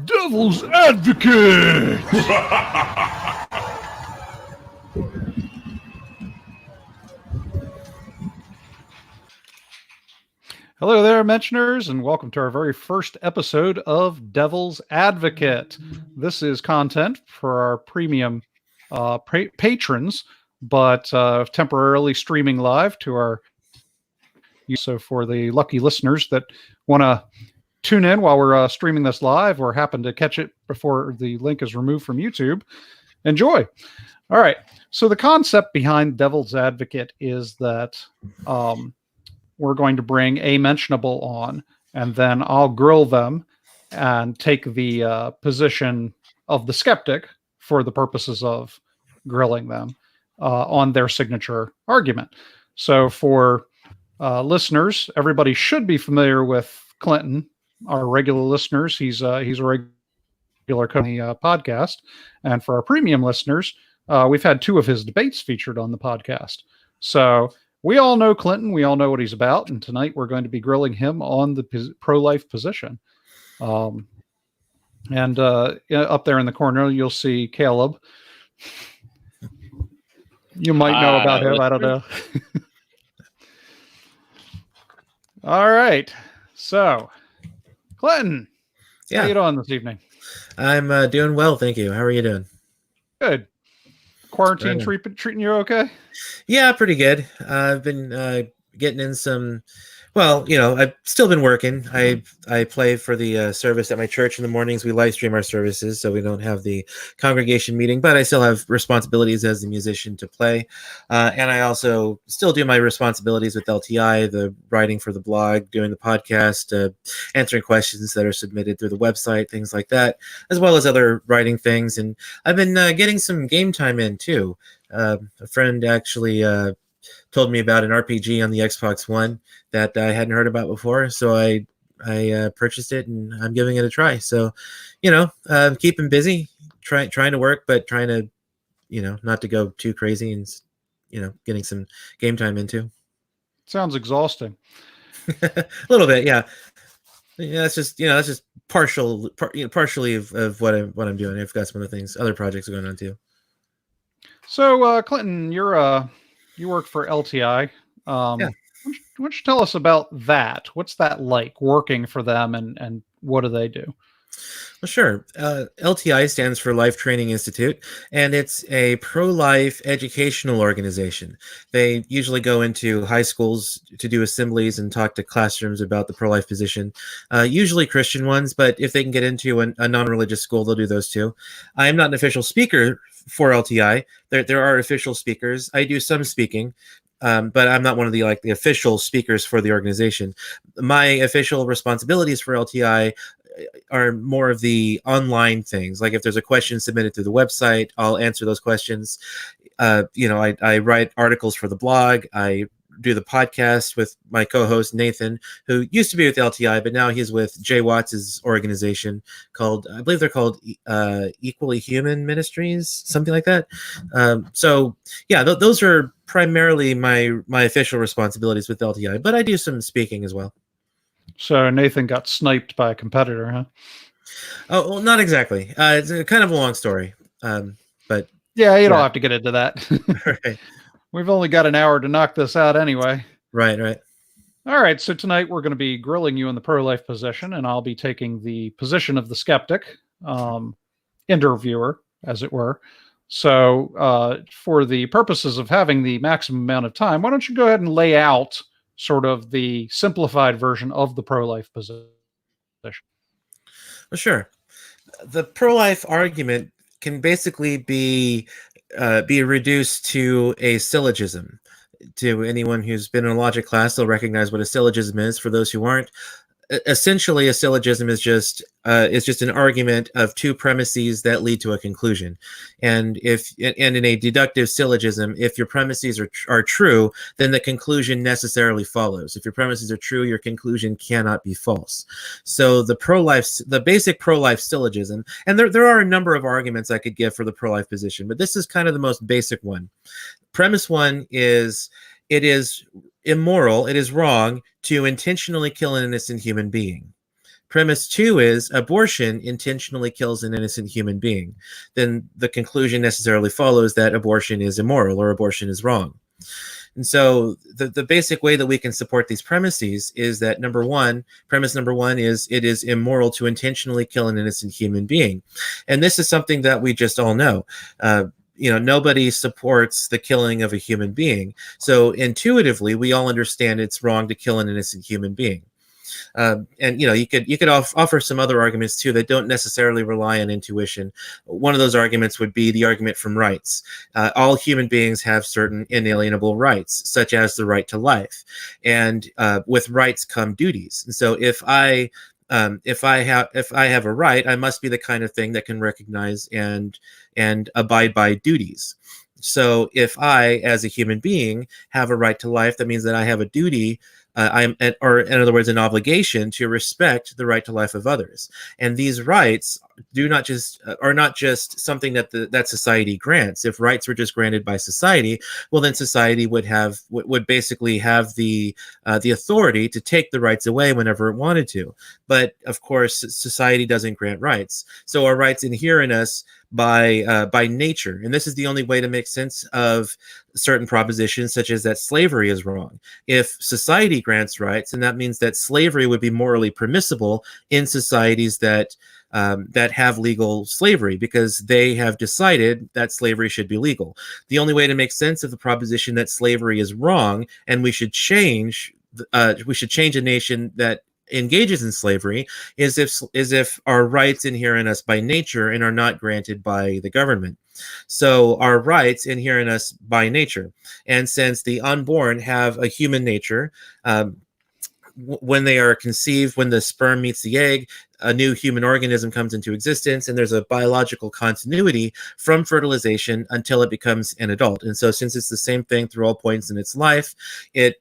Devil's Advocate! Hello there, Mentioners, and welcome to our very first episode of Devil's Advocate. This is content for our premium patrons, but temporarily streaming live to our... So for the lucky listeners that want to tune in while we're streaming this live or happen to catch it before the link is removed from YouTube, enjoy. All right. So the concept behind Devil's Advocate is that we're going to bring a mentionable on, and then I'll grill them and take the position of the skeptic for the purposes of grilling them on their signature argument. So for listeners, everybody should be familiar with Clinton. Our regular listeners, he's a regular on the podcast. And for our premium listeners, we've had two of his debates featured on the podcast. So we all know Clinton. We all know what he's about. And tonight we're going to be grilling him on the pro-life position. And up there in the corner, you'll see Caleb. You might know about him. I don't know. All right. So, Clinton, how are you doing this evening? I'm doing well, thank you. How are you doing? Good. Quarantine treating you okay? Yeah, pretty good. I've been getting in some... Well, I've still been working. I play for the service at my church in the mornings. We live stream our services, so we don't have the congregation meeting, but I still have responsibilities as a musician to play. And I also still do my responsibilities with LTI, the writing for the blog, doing the podcast, answering questions that are submitted through the website, things like that, as well as other writing things. And I've been getting some game time in, too. A friend actually... told me about an RPG on the Xbox One that I hadn't heard about before, so I purchased it and I'm giving it a try. So, keeping busy, trying to work, but trying to, not to go too crazy and, getting some game time into. Sounds exhausting. A little bit, yeah. Yeah, that's just partially of what I'm doing. I've got some other projects going on too. So, Clinton, you work for LTI. Yeah. Why don't you tell us about that? What's that like, working for them, and what do they do? Well, sure. LTI stands for Life Training Institute, and it's a pro-life educational organization. They usually go into high schools to do assemblies and talk to classrooms about the pro-life position, usually Christian ones, but if they can get into a non-religious school, they'll do those too. I am not an official speaker for LTI. There are official speakers. I do some speaking, but I'm not one of the official speakers for the organization. My official responsibilities for LTI are more of the online things. Like if there's a question submitted through the website, I'll answer those questions. I write articles for the blog. I do the podcast with my co-host Nathan, who used to be with LTI, but now he's with Jay Watts's organization called, I believe they're called Equally Human Ministries, something like that. Those are primarily my official responsibilities with LTI, but I do some speaking as well. So Nathan got sniped by a competitor, huh? Oh, well, not exactly. It's kind of a long story, but yeah, you don't have to get into that. Right. We've only got an hour to knock this out anyway. Right. All right. So tonight we're going to be grilling you in the pro-life position, and I'll be taking the position of the skeptic, interviewer, as it were. So for the purposes of having the maximum amount of time, why don't you go ahead and lay out sort of the simplified version of the pro-life position? Well, sure. The pro-life argument can basically be reduced to a syllogism. To anyone who's been in a logic class, they'll recognize what a syllogism is. For those who aren't, essentially a syllogism is just an argument of two premises that lead to a conclusion. And in a deductive syllogism, if your premises are true, then the conclusion necessarily follows. If your premises are true, your conclusion cannot be false. So the basic pro-life syllogism, and there are a number of arguments I could give for the pro-life position, but this is kind of the most basic one. Premise one is, it is immoral, it is wrong to intentionally kill an innocent human being. Premise 2 is abortion intentionally kills an innocent human being. Then the conclusion necessarily follows that abortion is immoral or abortion is wrong. And so the basic way that we can support these premises is that premise number one is it is immoral to intentionally kill an innocent human being. And this is something that we just all know. Nobody supports the killing of a human being. So intuitively, we all understand it's wrong to kill an innocent human being. And you could offer some other arguments too that don't necessarily rely on intuition. One of those arguments would be the argument from rights. All human beings have certain inalienable rights, such as the right to life, and with rights come duties. And so if I have a right, I must be the kind of thing that can recognize and abide by duties. So if I, as a human being, have a right to life, that means that I have a duty, or in other words, an obligation to respect the right to life of others. And these rights are not just something that society grants. If rights were just granted by society, well, then society would basically have the authority to take the rights away whenever it wanted to. But of course, society doesn't grant rights. So our rights inhere in us by nature, and this is the only way to make sense of certain propositions, such as that slavery is wrong. If society grants rights, and that means that slavery would be morally permissible in societies that have legal slavery, because they have decided that slavery should be legal. The only way to make sense of the proposition that slavery is wrong and we should change a nation that engages in slavery is if our rights inhere in us by nature and are not granted by the government. So our rights inhere in us by nature, and since the unborn have a human nature, when they are conceived, when the sperm meets the egg, a new human organism comes into existence, and there's a biological continuity from fertilization until it becomes an adult. And so since it's the same thing through all points in its life, it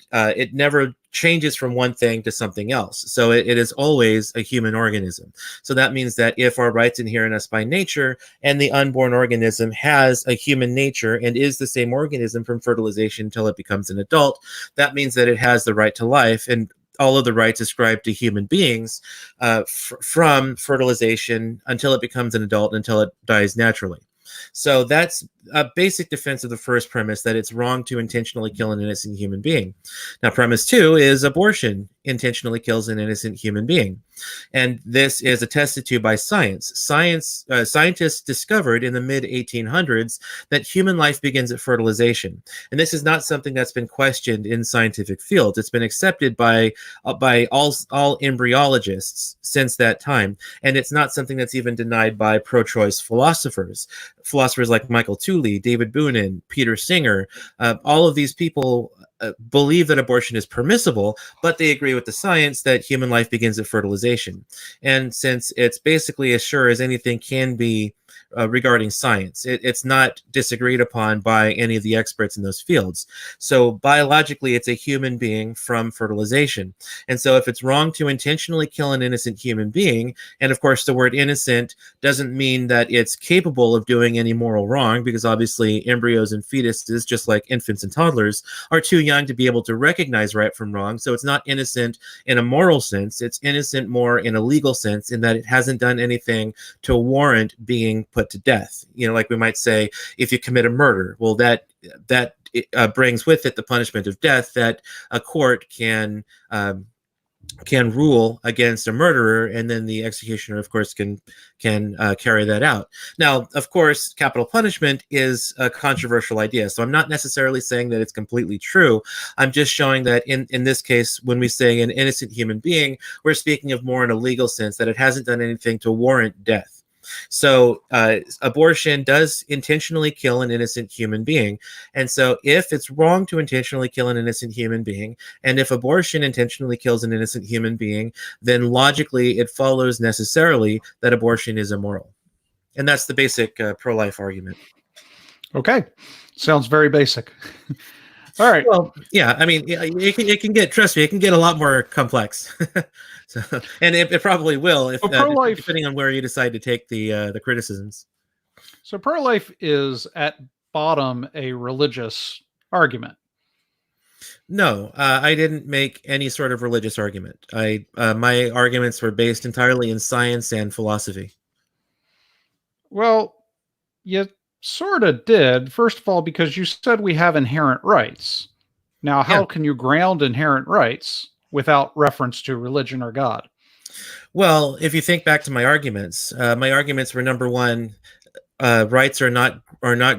never changes from one thing to something else. So it is always a human organism. So that means that if our rights inhere in us by nature, and the unborn organism has a human nature and is the same organism from fertilization until it becomes an adult, that means that it has the right to life and all of the rights ascribed to human beings from fertilization until it becomes an adult, until it dies naturally. So that's a basic defense of the first premise, that it's wrong to intentionally kill an innocent human being. Now, premise 2 is abortion intentionally kills an innocent human being. And this is attested to by science. Scientists discovered in the mid-1800s that human life begins at fertilization. And this is not something that's been questioned in scientific fields. It's been accepted by all embryologists since that time. And it's not something that's even denied by pro-choice philosophers. Philosophers like Michael Tooley, David Boonin, Peter Singer, all of these people believe that abortion is permissible, but they agree with the science that human life begins at fertilization. And since it's basically as sure as anything can be regarding science, it's not disagreed upon by any of the experts in those fields. So biologically, it's a human being from fertilization. And so if it's wrong to intentionally kill an innocent human being, and of course the word innocent doesn't mean that it's capable of doing any moral wrong, because obviously embryos and fetuses, just like infants and toddlers, are too young to be able to recognize right from wrong. So it's not innocent in a moral sense. It's innocent more in a legal sense, in that it hasn't done anything to warrant being put to death. Like we might say, if you commit a murder, well, that brings with it the punishment of death, that a court can rule against a murderer, and then the executioner, of course, can carry that out. Now, of course, capital punishment is a controversial idea, so I'm not necessarily saying that it's completely true. I'm just showing that in this case, when we say an innocent human being, we're speaking of more in a legal sense, that it hasn't done anything to warrant death. So abortion does intentionally kill an innocent human being. And so if it's wrong to intentionally kill an innocent human being, and if abortion intentionally kills an innocent human being, then logically it follows necessarily that abortion is immoral. And that's the basic pro-life argument. Okay. Sounds very basic. All right. Well, yeah, I mean, it can get, trust me, it can get a lot more complex. So, and it probably will, if depending on where you decide to take the criticisms. So pro-life is at bottom a religious argument. No, I didn't make any sort of religious argument. My arguments were based entirely in science and philosophy. Well, you sort of did. First of all, because you said we have inherent rights. Now, Yeah. how can you ground inherent rights without reference to religion or God? Well, if you think back to my arguments were number one, rights are not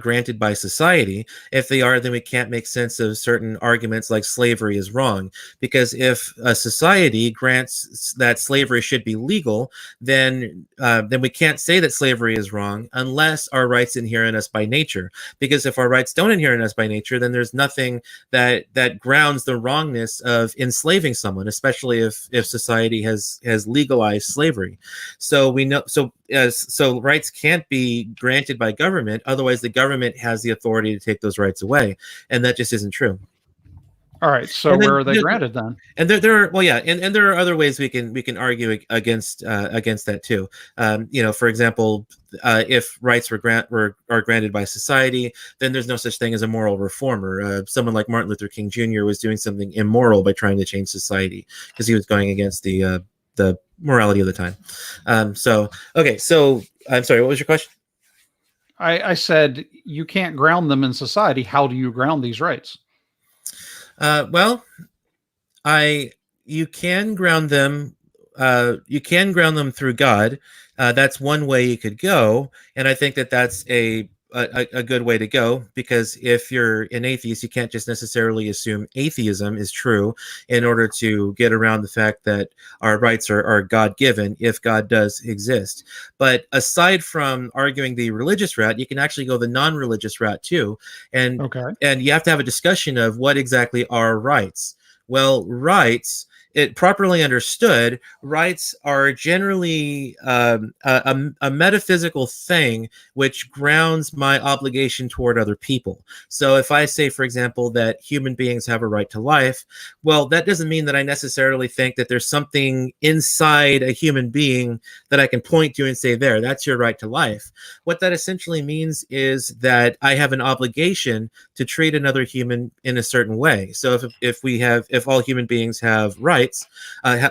granted by society. If they are, then we can't make sense of certain arguments like slavery is wrong. Because if a society grants that slavery should be legal, then we can't say that slavery is wrong unless our rights inhere in us by nature. Because if our rights don't inhere in us by nature, then there's nothing that grounds the wrongness of enslaving someone, especially if society has legalized slavery. So we know so rights can't be granted by government, otherwise the government has the authority to take those rights away, and that just isn't true. All right. So And where then are they granted then? and there are, well, yeah, and there are other ways we can argue against that too. For example, if rights are granted by society, then there's no such thing as a moral reformer. Someone like Martin Luther King Jr. was doing something immoral by trying to change society because he was going against the morality of the time. Okay, so I'm sorry, what was your question? I said you can't ground them in society. How do you ground these rights? Well, I you can ground them. You can ground them through God. That's one way you could go, and I think that that's a good way to go, because if you're an atheist, you can't just necessarily assume atheism is true in order to get around the fact that our rights are God given if God does exist. But aside from arguing the religious route, you can actually go the non-religious route too, and Okay. and you have to have a discussion of what exactly are rights. Well, rights, it properly understood, rights are generally a metaphysical thing which grounds my obligation toward other people. So if I say, for example, that human beings have a right to life, well, that doesn't mean that I necessarily think that there's something inside a human being that I can point to and say, there, that's your right to life. What that essentially means is that I have an obligation to treat another human in a certain way. So if all human beings have rights,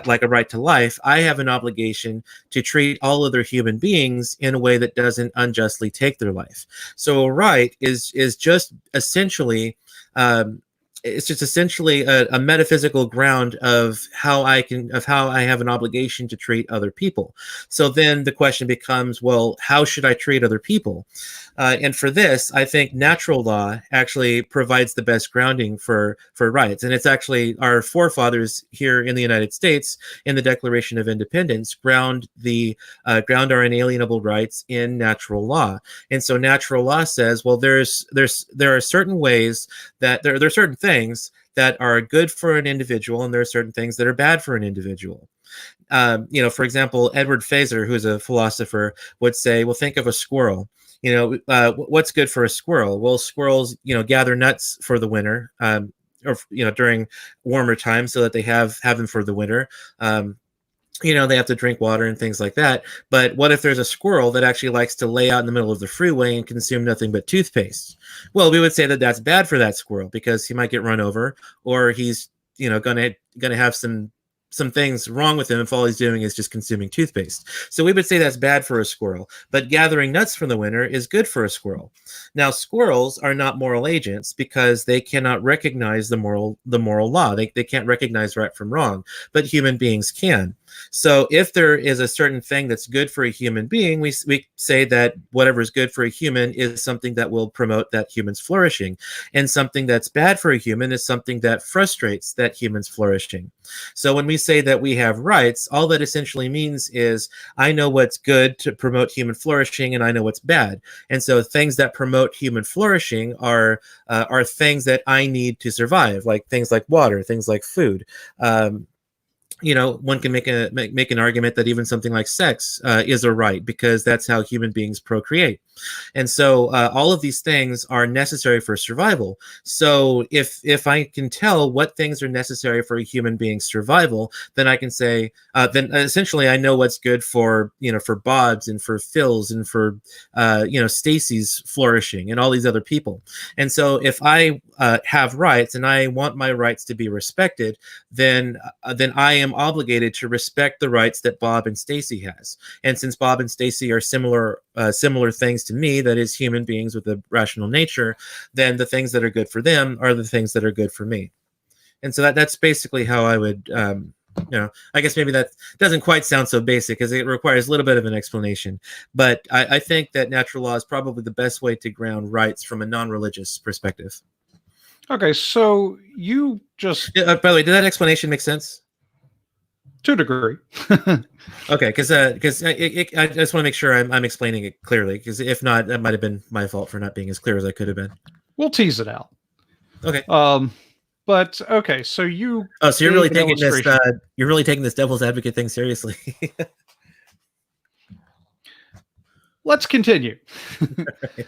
like a right to life, I have an obligation to treat all other human beings in a way that doesn't unjustly take their life. So a right is just essentially a metaphysical ground of how I have an obligation to treat other people. So then the question becomes, well, how should I treat other people? And for this, I think natural law actually provides the best grounding for rights. And it's actually our forefathers here in the United States in the Declaration of Independence ground our inalienable rights in natural law. And so natural law says, well, there are certain ways that there are certain things that are good for an individual, and there are certain things that are bad for an individual. For example, Edward Feser, who's a philosopher, would say, well, think of a squirrel. What's good for a squirrel? Well, squirrels, gather nuts for the winter, or during warmer times, so that they have them for the winter. They have to drink water and things like that. But what if there's a squirrel that actually likes to lay out in the middle of the freeway and consume nothing but toothpaste? Well, we would say that that's bad for that squirrel because he might get run over, or he's gonna have some things wrong with him if all he's doing is just consuming toothpaste. So we would say that's bad for a squirrel, but gathering nuts from the winter is good for a squirrel. Now, squirrels are not moral agents because they cannot recognize the moral law. They can't recognize right from wrong, but human beings can. So if there is a certain thing that's good for a human being, we say that whatever is good for a human is something that will promote that human's flourishing. And something that's bad for a human is something that frustrates that human's flourishing. So when we say that we have rights, all that essentially means is I know what's good to promote human flourishing and I know what's bad. And so things that promote human flourishing are things that I need to survive, like things like water, things like food. one can make an argument that even something like sex is a right because that's how human beings procreate. And so all of these things are necessary for survival. So if I can tell what things are necessary for a human being's survival, then I can say, then essentially I know what's good for, for Bob's and for Phil's and for, Stacy's flourishing and all these other people. And so if I have rights and I want my rights to be respected, then I am obligated to respect the rights that Bob and Stacy has. And since Bob and Stacy are similar things to me, that is human beings with a rational nature, then the things that are good for them are the things that are good for me. And so that's basically how I would, I guess maybe that doesn't quite sound so basic because it requires a little bit of an explanation. But I think that natural law is probably the best way to ground rights from a non-religious perspective. Okay, so you just... by the way, did that explanation make sense? To a degree. Okay, because I just want to make sure I'm explaining it clearly, because if not, that might have been my fault for not being as clear as I could have been. We'll tease it out. Okay. But okay, so you... Oh, so you're really taking this devil's advocate thing seriously. Let's continue. Right.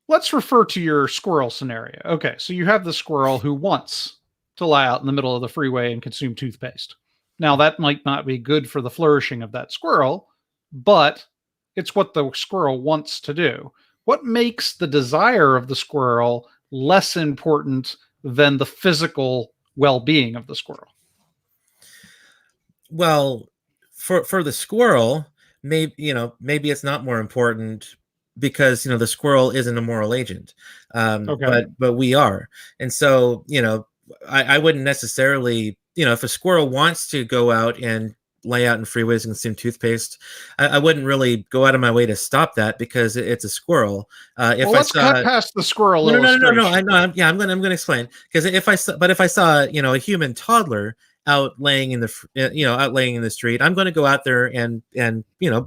Let's refer to your squirrel scenario. Okay, so you have the squirrel who wants to lie out in the middle of the freeway and consume toothpaste. Now, that might not be good for the flourishing of that squirrel, but it's what the squirrel wants to do. What makes the desire of the squirrel less important than the physical well-being of the squirrel? Well, for the squirrel, maybe it's not more important because the squirrel isn't a moral agent, okay. but we are, and so I wouldn't necessarily, if a squirrel wants to go out and lay out in freeways and consume toothpaste, I wouldn't really go out of my way to stop that because it's a squirrle. Let's cut past the squirrel. No. I'm going to explain, because if I saw a human toddler out laying in the street, I'm going to go out there and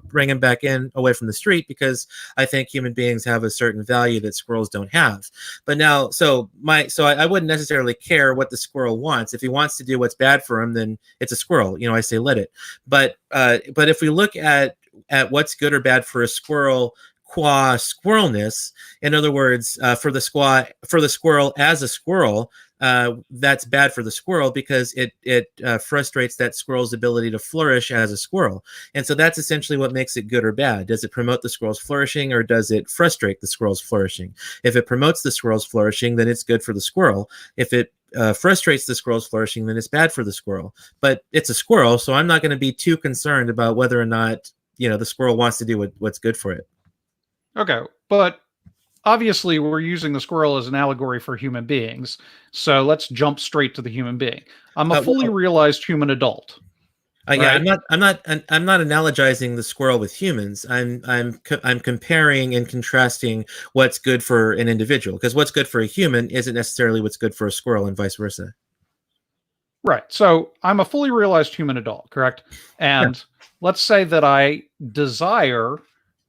bring him back in away from the street, because I think human beings have a certain value that squirrels don't have. But now, I wouldn't necessarily care what the squirrel wants. If he wants to do what's bad for him, then it's a squirrel. I say let it. But if we look at what's good or bad for a squirrel qua squirrelness, in other words, for the squirrel as a squirrel, that's bad for the squirrel because it frustrates that squirrel's ability to flourish as a squirrel. And so that's essentially what makes it good or bad. Does it promote the squirrel's flourishing, or does it frustrate the squirrel's flourishing? If it promotes the squirrel's flourishing, then it's good for the squirrel. If it frustrates the squirrel's flourishing, then it's bad for the squirrel. But it's a squirrel, so I'm not going to be too concerned about whether or not the squirrel wants to do what's good for it. Okay, but obviously we're using the squirrel as an allegory for human beings, so let's jump straight to the human being. I'm a fully realized human adult. Yeah, I'm not analogizing the squirrel with humans. I'm comparing and contrasting what's good for an individual, because what's good for a human isn't necessarily what's good for a squirrel, and vice versa. Right. So I'm a fully realized human adult, correct? And let's say that I desire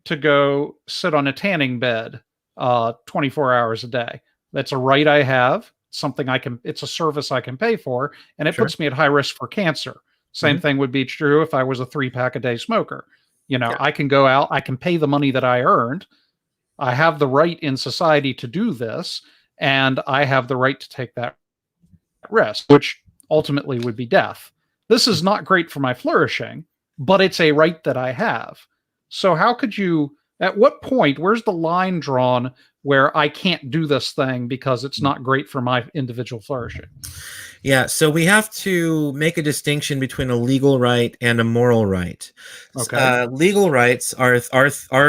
to go sit on a tanning bed 24 hours a day. That's a right I have, something it's a service I can pay for, and it puts me at high risk for cancer. Same thing would be true if I was a 3-pack a day smoker. I can go out, I can pay the money that I earned. I have the right in society to do this, and I have the right to take that risk, which ultimately would be death. This is not great for my flourishing, but it's a right that I have. So how could you, at what point, where's the line drawn where I can't do this thing because it's not great for my individual flourishing? Yeah, so we have to make a distinction between a legal right and a moral right. Okay. Legal rights are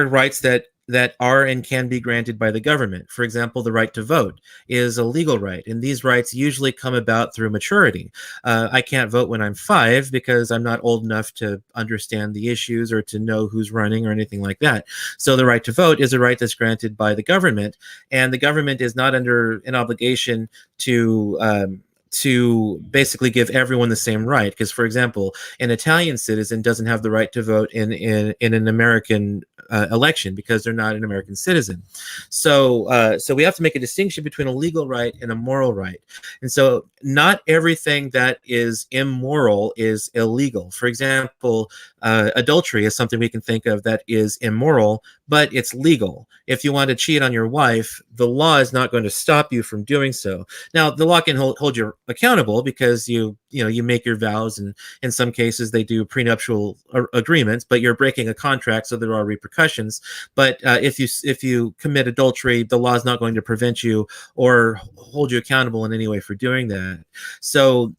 rights that are and can be granted by the government. For example, the right to vote is a legal right, and these rights usually come about through maturity. I can't vote when I'm 5 because I'm not old enough to understand the issues or to know who's running or anything like that. So the right to vote is a right that's granted by the government, and the government is not under an obligation to to basically give everyone the same right. Because, for example, an Italian citizen doesn't have the right to vote in an American election because they're not an American citizen. So we have to make a distinction between a legal right and a moral right. And so not everything that is immoral is illegal. For example, adultery is something we can think of that is immoral, but it's legal. If you want to cheat on your wife, the law is not going to stop you from doing so. Now, the law can hold you accountable because you make your vows, and in some cases they do prenuptial agreements, but you're breaking a contract, so there are repercussions. But if you commit adultery, the law is not going to prevent you or hold you accountable in any way for doing that. So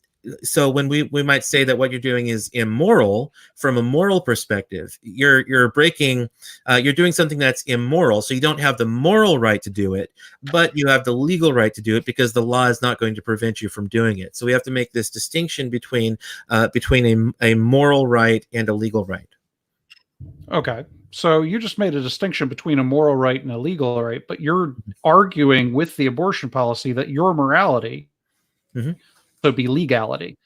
when we might say that what you're doing is immoral from a moral perspective, you're doing something that's immoral. So you don't have the moral right to do it, but you have the legal right to do it because the law is not going to prevent you from doing it. So we have to make this distinction between a moral right and a legal right. Okay. So you just made a distinction between a moral right and a legal right, but you're arguing with the abortion policy that your morality so be legality.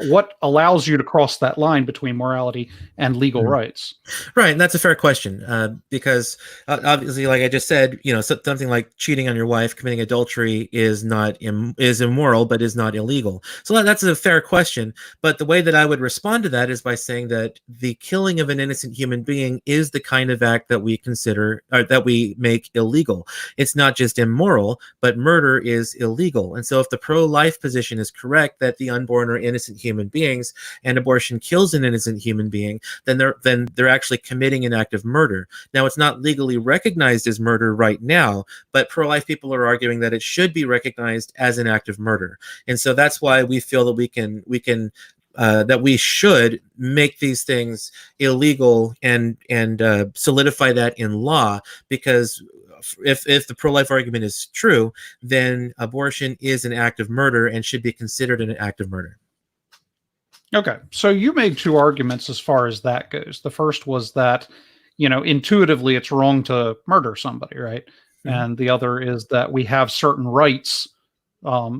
What allows you to cross that line between morality and legal rights? Right, and that's a fair question because obviously, like I just said, something like cheating on your wife, committing adultery is immoral, but is not illegal. So that's a fair question. But the way that I would respond to that is by saying that the killing of an innocent human being is the kind of act that we consider or that we make illegal. It's not just immoral, but murder is illegal. And so, if the pro-life position is correct that the unborn are innocent human beings and abortion kills an innocent human being, then they're actually committing an act of murder. Now, it's not legally recognized as murder right now, but pro-life people are arguing that it should be recognized as an act of murder. And so that's why we feel that that we should make these things illegal and solidify that in law, because if the pro-life argument is true, then abortion is an act of murder and should be considered an act of murder. Okay. So you made two arguments as far as that goes. The first was that, intuitively it's wrong to murder somebody, right? Mm-hmm. And the other is that we have certain rights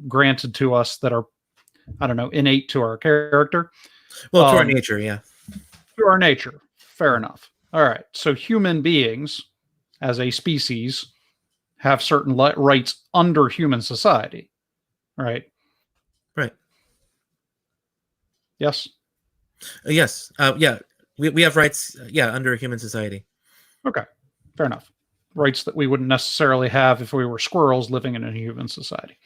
granted to us that are, innate to our character. Well, to our nature, yeah. To our nature. Fair enough. All right. So human beings as a species have certain rights under human society, right? Right. Yes. Yes. Yeah. We have rights. Under a human society. Okay. Fair enough. Rights that we wouldn't necessarily have if we were squirrels living in a human society.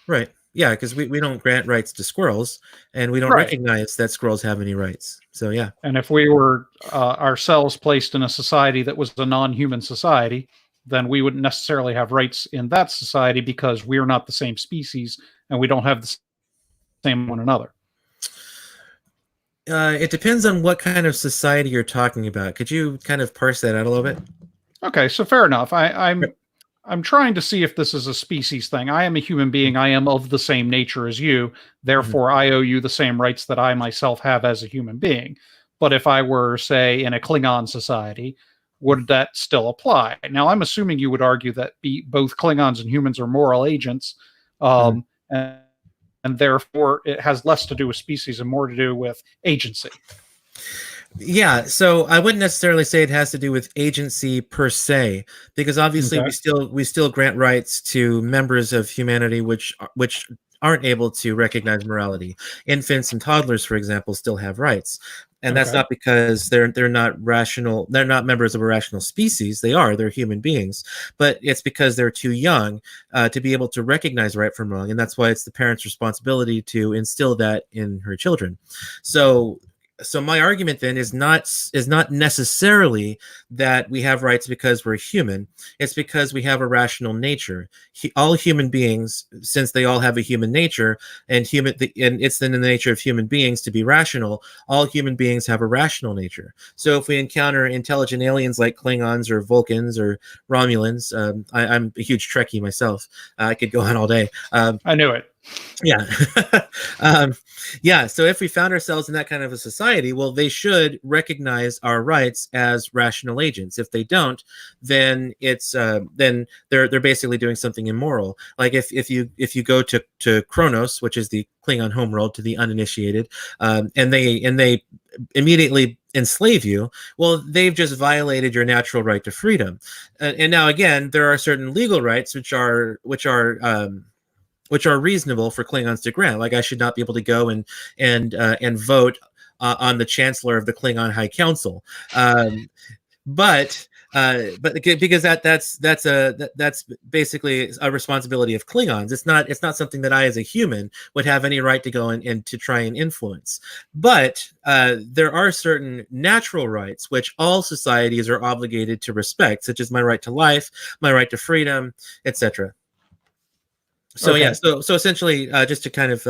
Right. Yeah, because we don't grant rights to squirrels, and we don't recognize that squirrels have any rights. So yeah. And if we were ourselves placed in a society that was a non-human society, then we wouldn't necessarily have rights in that society because we're not the same species and we don't have the same one another. It depends on what kind of society you're talking about. Could you kind of parse that out a little bit? Okay, so fair enough. I'm trying to see if this is a species thing. I am a human being. I am of the same nature as you. Therefore, I owe you the same rights that I myself have as a human being. But if I were, say, in a Klingon society, would that still apply? Now, I'm assuming you would argue that both Klingons and humans are moral agents, and therefore it has less to do with species and more to do with agency. Yeah, so I wouldn't necessarily say it has to do with agency per se, because obviously we still grant rights to members of humanity which aren't able to recognize morality. Infants and toddlers, for example, still have rights. And that's not because they're not rational, they're not members of a rational species. They're human beings, but it's because they're too young to be able to recognize right from wrong. And that's why it's the parent's responsibility to instill that in her children. So my argument then is not necessarily that we have rights because we're human. It's because we have a rational nature. All human beings, since they all have a human nature, and it's in the nature of human beings to be rational. All human beings have a rational nature. So if we encounter intelligent aliens like Klingons or Vulcans or Romulans, I'm a huge Trekkie myself. I could go on all day. I knew it. Yeah. um, yeah. So if we found ourselves in that kind of a society, well, they should recognize our rights as rational agents. If they don't, then then they're basically doing something immoral. Like if you go to Kronos, which is the Klingon homeworld to the uninitiated, and they immediately enslave you, well, they've just violated your natural right to freedom. And now again, there are certain legal rights which are reasonable for Klingons to grant. Like I should not be able to go and vote on the Chancellor of the Klingon High Council, but because that's basically a responsibility of Klingons. It's not something that I as a human would have any right to go and to try and influence. But there are certain natural rights which all societies are obligated to respect, such as my right to life, my right to freedom, etc. So Okay. yeah, so essentially, just to kind of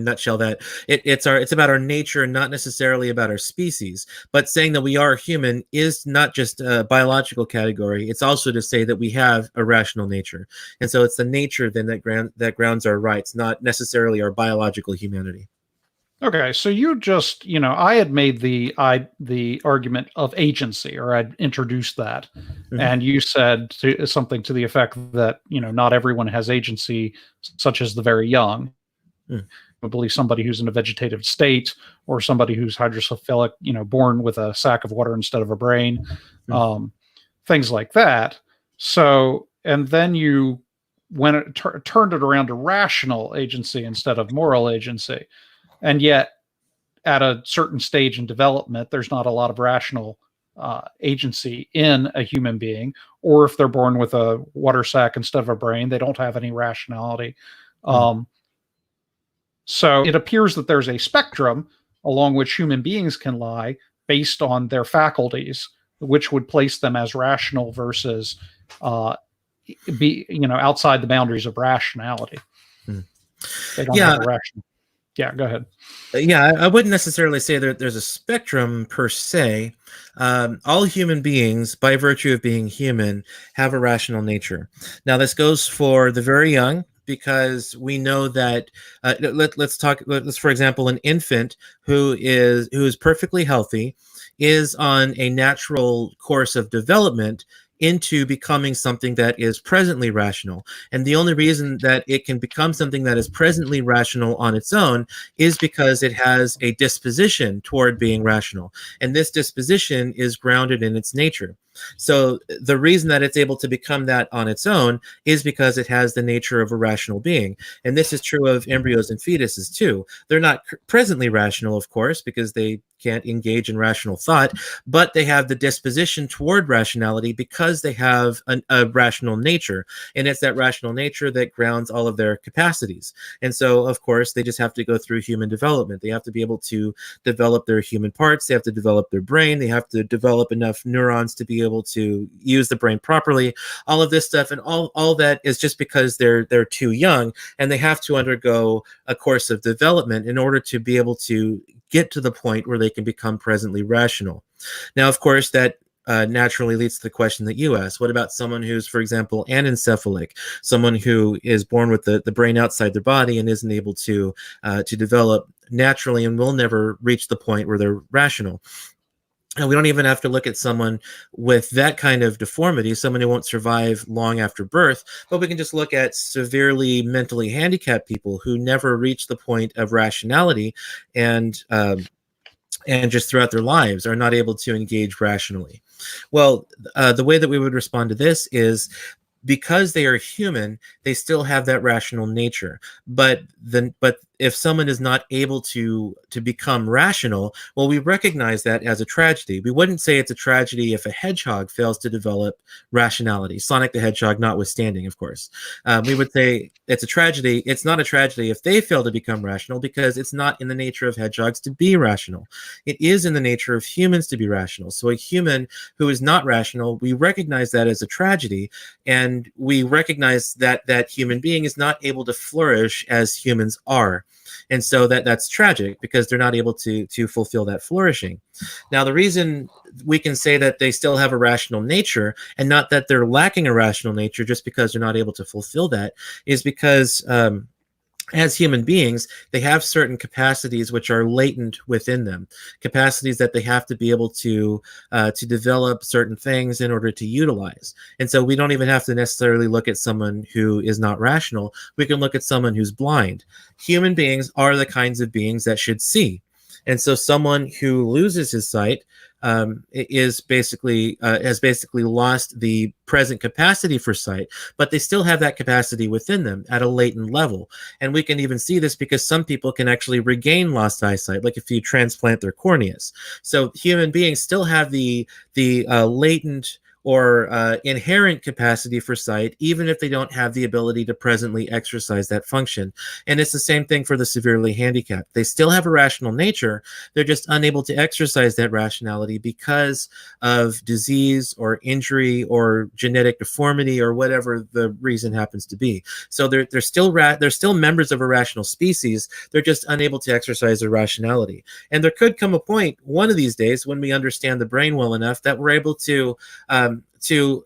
nutshell that, it's about our nature, not necessarily about our species. But saying that we are human is not just a biological category; it's also to say that we have a rational nature, and so it's the nature then that grounds our rights, not necessarily our biological humanity. Okay, so you just, I had made the argument of agency, or I'd introduced that, Mhm. and you said something to the effect that not everyone has agency, such as the very young. Mm. Probably somebody who's in a vegetative state, or somebody who's hydrocephalic, born with a sack of water instead of a brain, Mm. um, things like that. So, and then you turned it around to rational agency instead of moral agency. And yet, at a certain stage in development, there's not a lot of rational agency in a human being. Or if they're born with a water sac instead of a brain, they don't have any rationality. Mm. So it appears that there's a spectrum along which human beings can lie based on their faculties, which would place them as rational versus outside the boundaries of rationality. Mm. They don't Yeah, have a rational. Yeah, go ahead. yeah, I wouldn't necessarily say that there's a spectrum per se. All human beings, by virtue of being human, have a rational nature. Now, this goes for the very young because we know that. Let's for example, an infant who is perfectly healthy is on a natural course of development into becoming something that is presently rational. And the only reason that it can become something that is presently rational on its own is because it has a disposition toward being rational. And this disposition is grounded in its nature. So the reason that it's able to become that on its own is because it has the nature of a rational being. And this is true of embryos and fetuses too. They're not presently rational, of course, because they can't engage in rational thought, but they have the disposition toward rationality because they have a rational nature. And it's that rational nature that grounds all of their capacities. And so, of course, they just have to go through human development. They have to be able to develop their human parts. They have to develop their brain. They have to develop enough neurons to be able to use the brain properly. All of this stuff, and all that is just because they're too young, and they have to undergo a course of development in order to be able to get to the point where they can become presently rational. Now, of course, that naturally leads to the question that you asked. What about someone who's, for example, anencephalic, someone who is born with the brain outside their body and isn't able to develop naturally and will never reach the point where they're rational? And we don't even have to look at someone with that kind of deformity, someone who won't survive long after birth, but we can just look at severely mentally handicapped people who never reach the point of rationality and just throughout their lives are not able to engage rationally. Well, the way that we would respond to this is because they are human, they still have that rational nature. But if someone is not able to become rational, well, we recognize that as a tragedy. We wouldn't say it's a tragedy if a hedgehog fails to develop rationality, Sonic the Hedgehog notwithstanding, of course. We would say it's a tragedy. It's not a tragedy if they fail to become rational because it's not in the nature of hedgehogs to be rational. It is in the nature of humans to be rational. So a human who is not rational, we recognize that as a tragedy, and we recognize that that human being is not able to flourish as humans are. And so that's tragic because they're not able to fulfill that flourishing. Now, the reason we can say that they still have a rational nature and not that they're lacking a rational nature just because they're not able to fulfill that is because as human beings, they have certain capacities which are latent within them, capacities that they have to be able to develop certain things in order to utilize. And so we don't even have to necessarily look at someone who is not rational. We can look at someone who's blind. Human beings are the kinds of beings that should see. And so someone who loses his sight is basically has basically lost the present capacity for sight, but they still have that capacity within them at a latent level. And we can even see this because some people can actually regain lost eyesight, like if you transplant their corneas. So human beings still have the latent or inherent capacity for sight, even if they don't have the ability to presently exercise that function. And it's the same thing for the severely handicapped. They still have a rational nature. They're just unable to exercise that rationality because of disease or injury or genetic deformity or whatever the reason happens to be. So they're still members of a rational species. They're just unable to exercise their rationality. And there could come a point one of these days when we understand the brain well enough that we're able to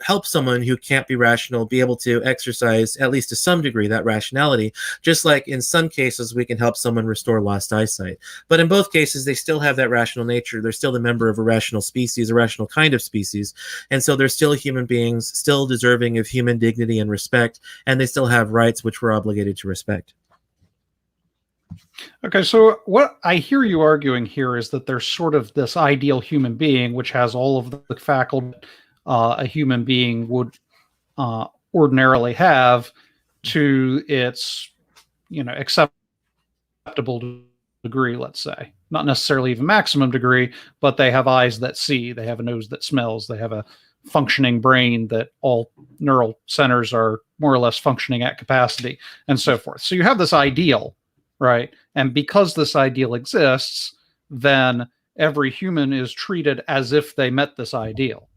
help someone who can't be rational be able to exercise, at least to some degree, that rationality, just like in some cases we can help someone restore lost eyesight. But in both cases, they still have that rational nature. They're still a member of a rational species, a rational kind of species. And so they're still human beings, still deserving of human dignity and respect, and they still have rights which we're obligated to respect. Okay, so what I hear you arguing here is that there's sort of this ideal human being which has all of the faculty a human being would ordinarily have to its, acceptable degree, let's say. Not necessarily even maximum degree, but they have eyes that see, they have a nose that smells, they have a functioning brain that all neural centers are more or less functioning at capacity, and so forth. So you have this ideal, right? And because this ideal exists, then every human is treated as if they met this ideal.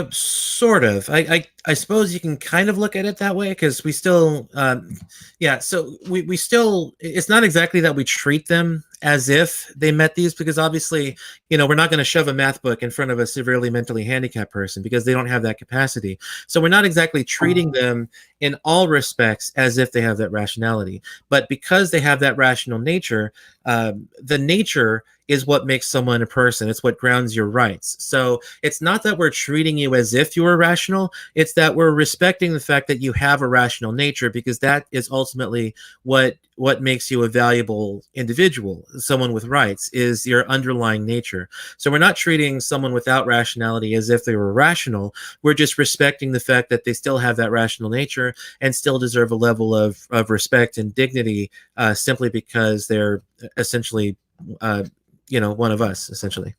Sort of. I suppose you can kind of look at it that way because we still, yeah. So we still. It's not exactly that we treat them as if they met these, because obviously, we're not going to shove a math book in front of a severely mentally handicapped person because they don't have that capacity. So we're not exactly treating them in all respects as if they have that rationality. But because they have that rational nature, the nature is what makes someone a person. It's what grounds your rights. So it's not that we're treating you as if you were rational. It's that we're respecting the fact that you have a rational nature, because that is ultimately what makes you a valuable individual. Someone with rights is your underlying nature. So we're not treating someone without rationality as if they were rational. We're just respecting the fact that they still have that rational nature and still deserve a level of respect and dignity simply because they're essentially one of us, essentially.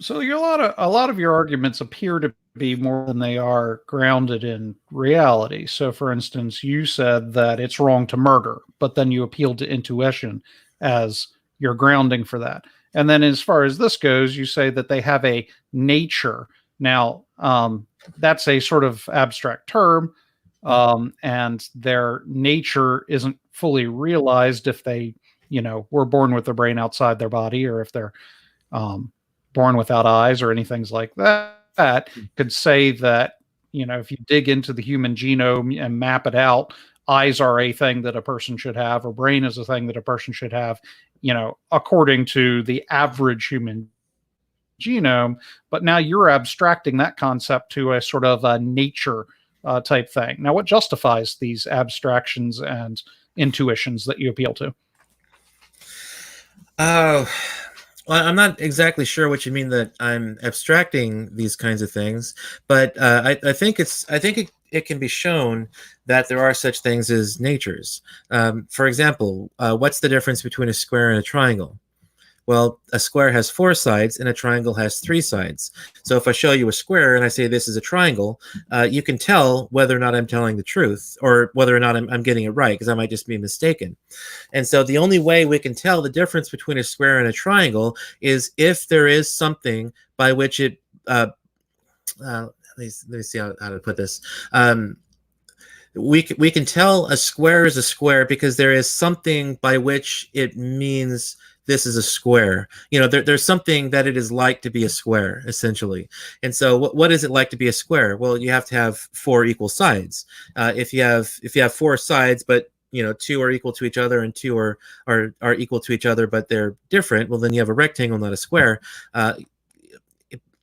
So a lot of your arguments appear to be more than they are grounded in reality. So, for instance, you said that it's wrong to murder, but then you appealed to intuition as your grounding for that. And then, as far as this goes, you say that they have a nature. Now, that's a sort of abstract term, and their nature isn't fully realized if they, were born with their brain outside their body, or if they're born without eyes or anything like that. Could say that, if you dig into the human genome and map it out, eyes are a thing that a person should have, or brain is a thing that a person should have, according to the average human genome. But now you're abstracting that concept to a sort of a nature type thing. Now, what justifies these abstractions and intuitions that you appeal to? Well, I'm not exactly sure what you mean that I'm abstracting these kinds of things, but I think it can be shown that there are such things as natures. For example, what's the difference between a square and a triangle? Well, a square has 4 sides and a triangle has 3 sides. So if I show you a square and I say this is a triangle, you can tell whether or not I'm telling the truth, or whether or not I'm getting it right, because I might just be mistaken. And so the only way we can tell the difference between a square and a triangle is if there is something by which it, let me see how to put this. We can tell a square is a square because there is something by which it means this is a square. There's something that it is like to be a square, essentially. And so what is it like to be a square? Well, you have to have four equal sides. If you have four sides, but two are equal to each other and two are equal to each other, but they're different, well, then you have a rectangle, not a square.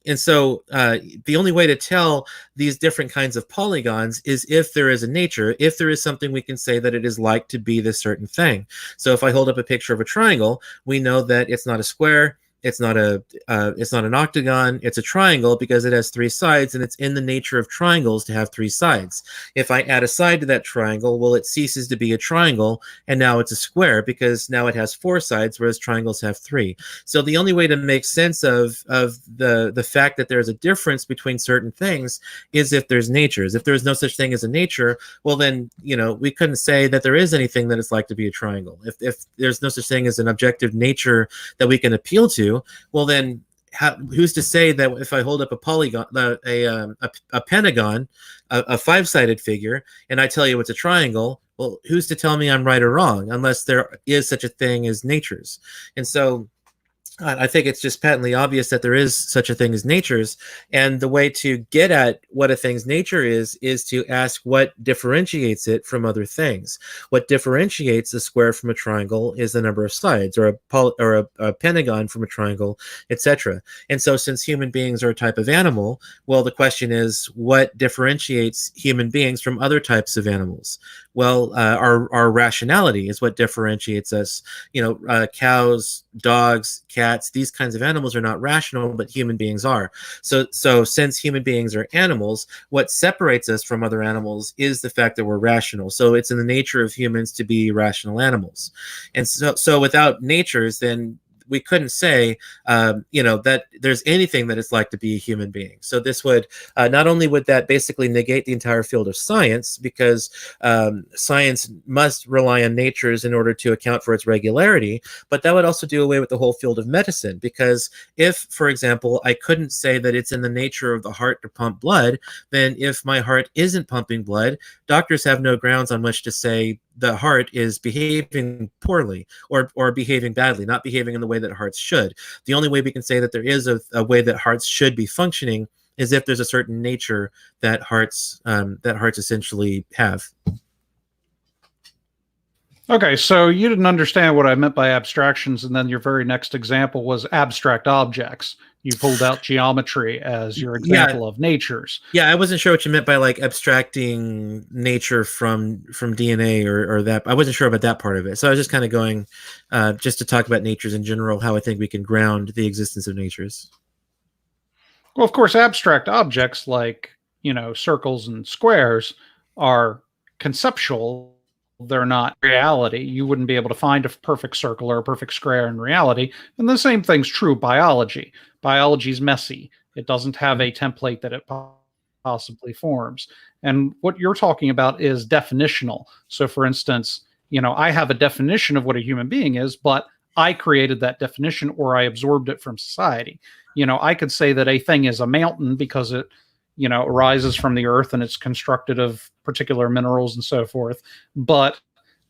And so the only way to tell these different kinds of polygons is if there is a nature, if there is something we can say that it is like to be this certain thing. So if I hold up a picture of a triangle, we know that it's not a square, it's not an octagon, it's a triangle because it has three sides, and it's in the nature of triangles to have three sides. If I add a side to that triangle, well, it ceases to be a triangle, and now it's a square because now it has four sides, whereas triangles have three. So the only way to make sense of the fact that there's a difference between certain things is if there's natures. If there is no such thing as a nature, well, then we couldn't say that there is anything that is like to be a triangle. If there's no such thing as an objective nature that we can appeal to, well, then who's to say that if I hold up a polygon, a pentagon, a five-sided figure, and I tell you it's a triangle, well, who's to tell me I'm right or wrong, unless there is such a thing as natures? And so I think it's just patently obvious that there is such a thing as natures, and the way to get at what a thing's nature is to ask what differentiates it from other things. What differentiates a square from a triangle is the number of sides, or a pentagon from a triangle, etc. And so since human beings are a type of animal, well, the question is, what differentiates human beings from other types of animals? Well, our rationality is what differentiates us. Cows, dogs, cats, these kinds of animals are not rational, but human beings are. So since human beings are animals, what separates us from other animals is the fact that we're rational. So it's in the nature of humans to be rational animals. And so without natures, then we couldn't say, that there's anything that it's like to be a human being. So this would, not only would that basically negate the entire field of science, because science must rely on natures in order to account for its regularity, but that would also do away with the whole field of medicine. Because if, for example, I couldn't say that it's in the nature of the heart to pump blood, then if my heart isn't pumping blood, doctors have no grounds on which to say the heart is behaving poorly or behaving badly, not behaving in the way that hearts should. The only way we can say that there is a way that hearts should be functioning is if there's a certain nature that hearts essentially have. Okay, so you didn't understand what I meant by abstractions, and then your very next example was abstract objects. You pulled out geometry as your example of natures. Yeah, I wasn't sure what you meant by like abstracting nature from DNA or that. I wasn't sure about that part of it. So I was just kind of going just to talk about natures in general, how I think we can ground the existence of natures. Well, of course, abstract objects like, circles and squares are conceptual. They're not reality. You wouldn't be able to find a perfect circle or a perfect square in reality. And the same thing's true of biology. Biology is messy. It doesn't have a template that it possibly forms. And what you're talking about is definitional. So for instance, I have a definition of what a human being is, but I created that definition or I absorbed it from society. I could say that a thing is a mountain because it arises from the earth and it's constructed of particular minerals and so forth. But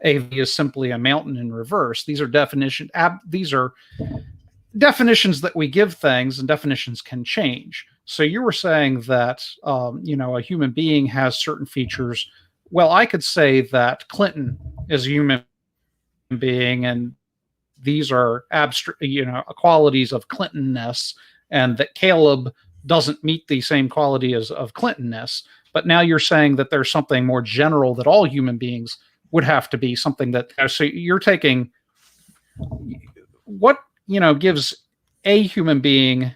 AV is simply a mountain in reverse. These are definitions that we give things, and definitions can change. So you were saying that, a human being has certain features. Well, I could say that Clinton is a human being, and these are abstract, qualities of Clintonness, and that Caleb doesn't meet the same quality of Clintonness. But now you're saying that there's something more general that all human beings would have to be, something that, so you're taking what, gives a human being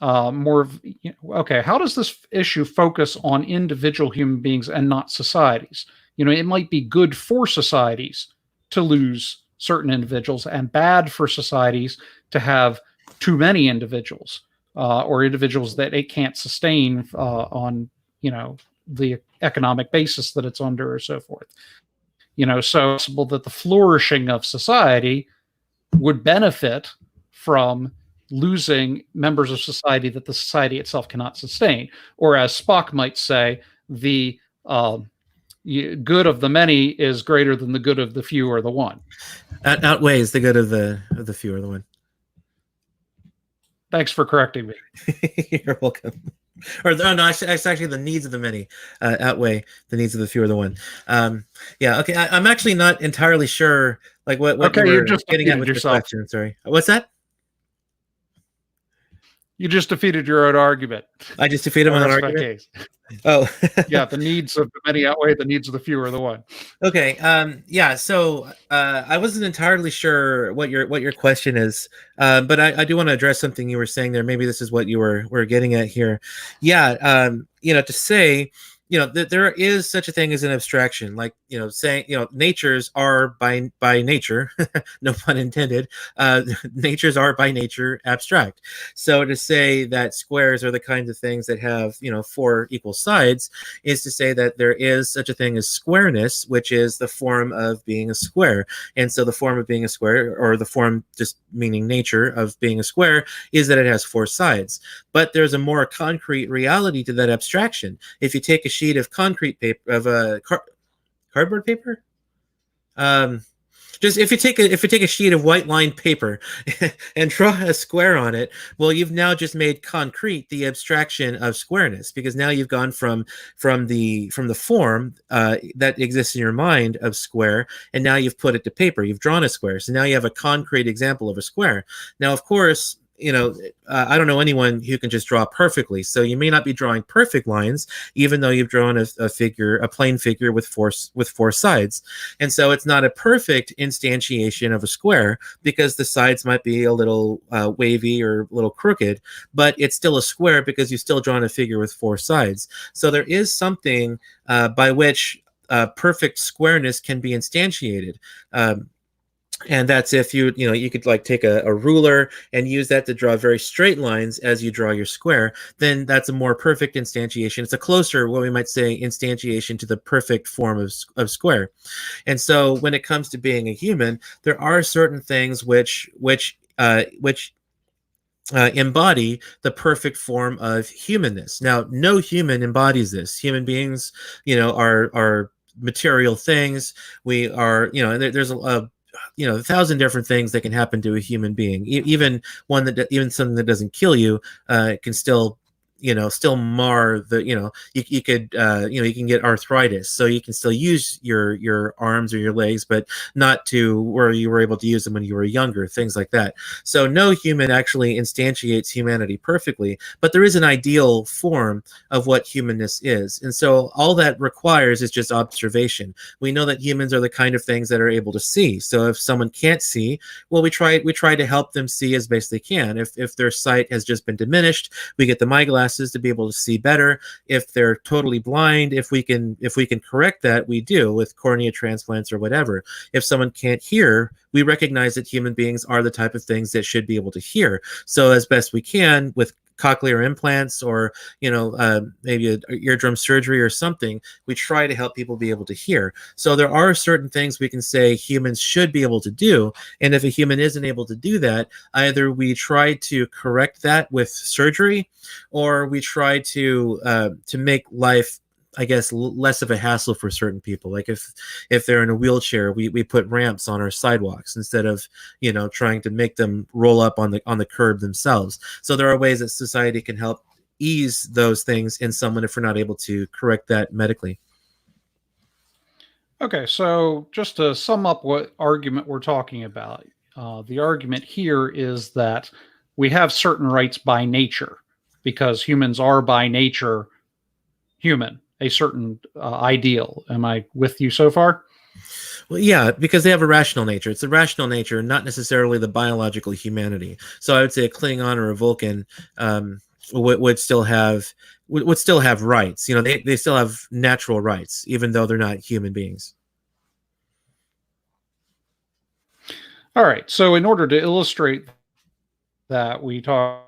more of, okay, how does this issue focus on individual human beings and not societies? It might be good for societies to lose certain individuals and bad for societies to have too many individuals. Or individuals that it can't sustain on, the economic basis that it's under, or so forth. So it's possible that the flourishing of society would benefit from losing members of society that the society itself cannot sustain. Or as Spock might say, the good of the many is greater than the good of the few or the one. Outweighs the good of the few or the one. Thanks for correcting me. You're welcome. Or no, it's actually the needs of the many outweigh the needs of the few or the one. Yeah, okay. I'm actually not entirely sure, like what Okay, you you were just getting at defeated with your yourself. question. Sorry, what's that? You just defeated your own argument. I just defeated my own argument. Case. Oh, yeah. The needs of the many outweigh the needs of the few or the one. Okay. Yeah. So I wasn't entirely sure what your question is, but I do want to address something you were saying there. Maybe this is what you were getting at here. Yeah. To say, that there is such a thing as an abstraction, like saying natures are by nature, no pun intended. Natures are by nature abstract. So to say that squares are the kinds of things that have 4 equal sides is to say that there is such a thing as squareness, which is the form of being a square. And so the form of being a square, or the form just meaning nature of being a square, is that it has 4 sides. But there's a more concrete reality to that abstraction. If you take a sheet of concrete paper, of cardboard paper, just if you take a sheet of white lined paper and draw a square on it, well, you've now just made concrete the abstraction of squareness, because now you've gone from the form that exists in your mind of square, and now you've put it to paper. You've drawn a square, so now you have a concrete example of a square. Now, of course, I don't know anyone who can just draw perfectly. So you may not be drawing perfect lines, even though you've drawn a plane figure with four sides. And so it's not a perfect instantiation of a square, because the sides might be a little wavy or a little crooked, but it's still a square because you've still drawn a figure with 4 sides. So there is something by which perfect squareness can be instantiated. And that's if you could like take a ruler and use that to draw very straight lines as you draw your square, then that's a more perfect instantiation. It's a closer, what we might say, instantiation to the perfect form of square. And so when it comes to being a human, there are certain things which embody the perfect form of humanness. Now, no human embodies this. Human beings, are material things. We are, there's a 1,000 different things that can happen to a human being. Even something that doesn't kill you can still mar the, you could you can get arthritis, so you can still use your arms or your legs, but not to where you were able to use them when you were younger, things like that. So no human actually instantiates humanity perfectly, but there is an ideal form of what humanness is. And so all that requires is just observation. We know that humans are the kind of things that are able to see. So if someone can't see, well, we try to help them see as best they can. If their sight has just been diminished, we get the eyeglasses to be able to see better. If they're totally blind, if we can correct that, we do with cornea transplants or whatever. If someone can't hear, we recognize that human beings are the type of things that should be able to hear. So as best we can, with cochlear implants or maybe an eardrum surgery or something, we try to help people be able to hear. So there are certain things we can say humans should be able to do, and if a human isn't able to do that, either we try to correct that with surgery, or we try to make life, I guess, less of a hassle for certain people. Like if they're in a wheelchair, we put ramps on our sidewalks instead of trying to make them roll up on the curb themselves. So there are ways that society can help ease those things in someone if we're not able to correct that medically. Okay, so just to sum up what argument we're talking about, the argument here is that we have certain rights by nature because humans are by nature human, a certain ideal. Am I with you so far? Well, yeah, because they have a rational nature. It's a rational nature, not necessarily the biological humanity. So I would say a Klingon or a Vulcan would still have rights. They still have natural rights, even though they're not human beings. All right. So in order to illustrate that, we talked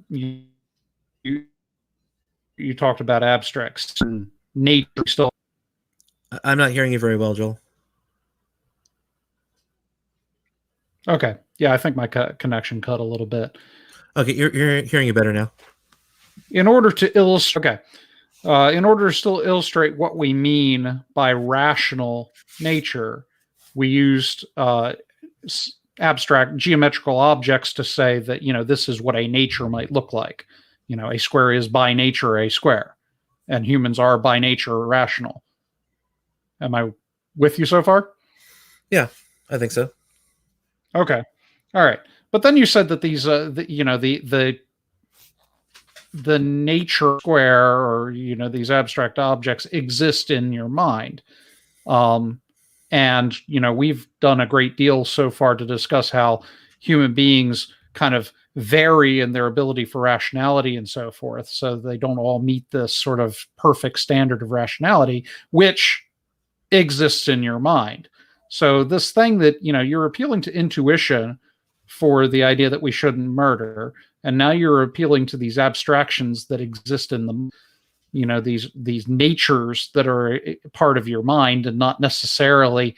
you, you talked about abstracts and nature still. I'm not hearing you very well, Joel. Okay. Yeah, I think my connection cut a little bit. Okay, you're hearing you better now. In order to illustrate, okay. In order to still illustrate what we mean by rational nature, we used abstract geometrical objects to say that, this is what a nature might look like. A square is by nature a square, and humans are by nature rational. Am I with you so far? Yeah, I think so. Okay. All right. But then you said that these, the nature square, or these abstract objects exist in your mind. And we've done a great deal so far to discuss how human beings kind of vary in their ability for rationality and so forth, so they don't all meet this sort of perfect standard of rationality, which exists in your mind. So this thing that you're appealing to intuition for the idea that we shouldn't murder, and now you're appealing to these abstractions that exist in the these natures that are a part of your mind and not necessarily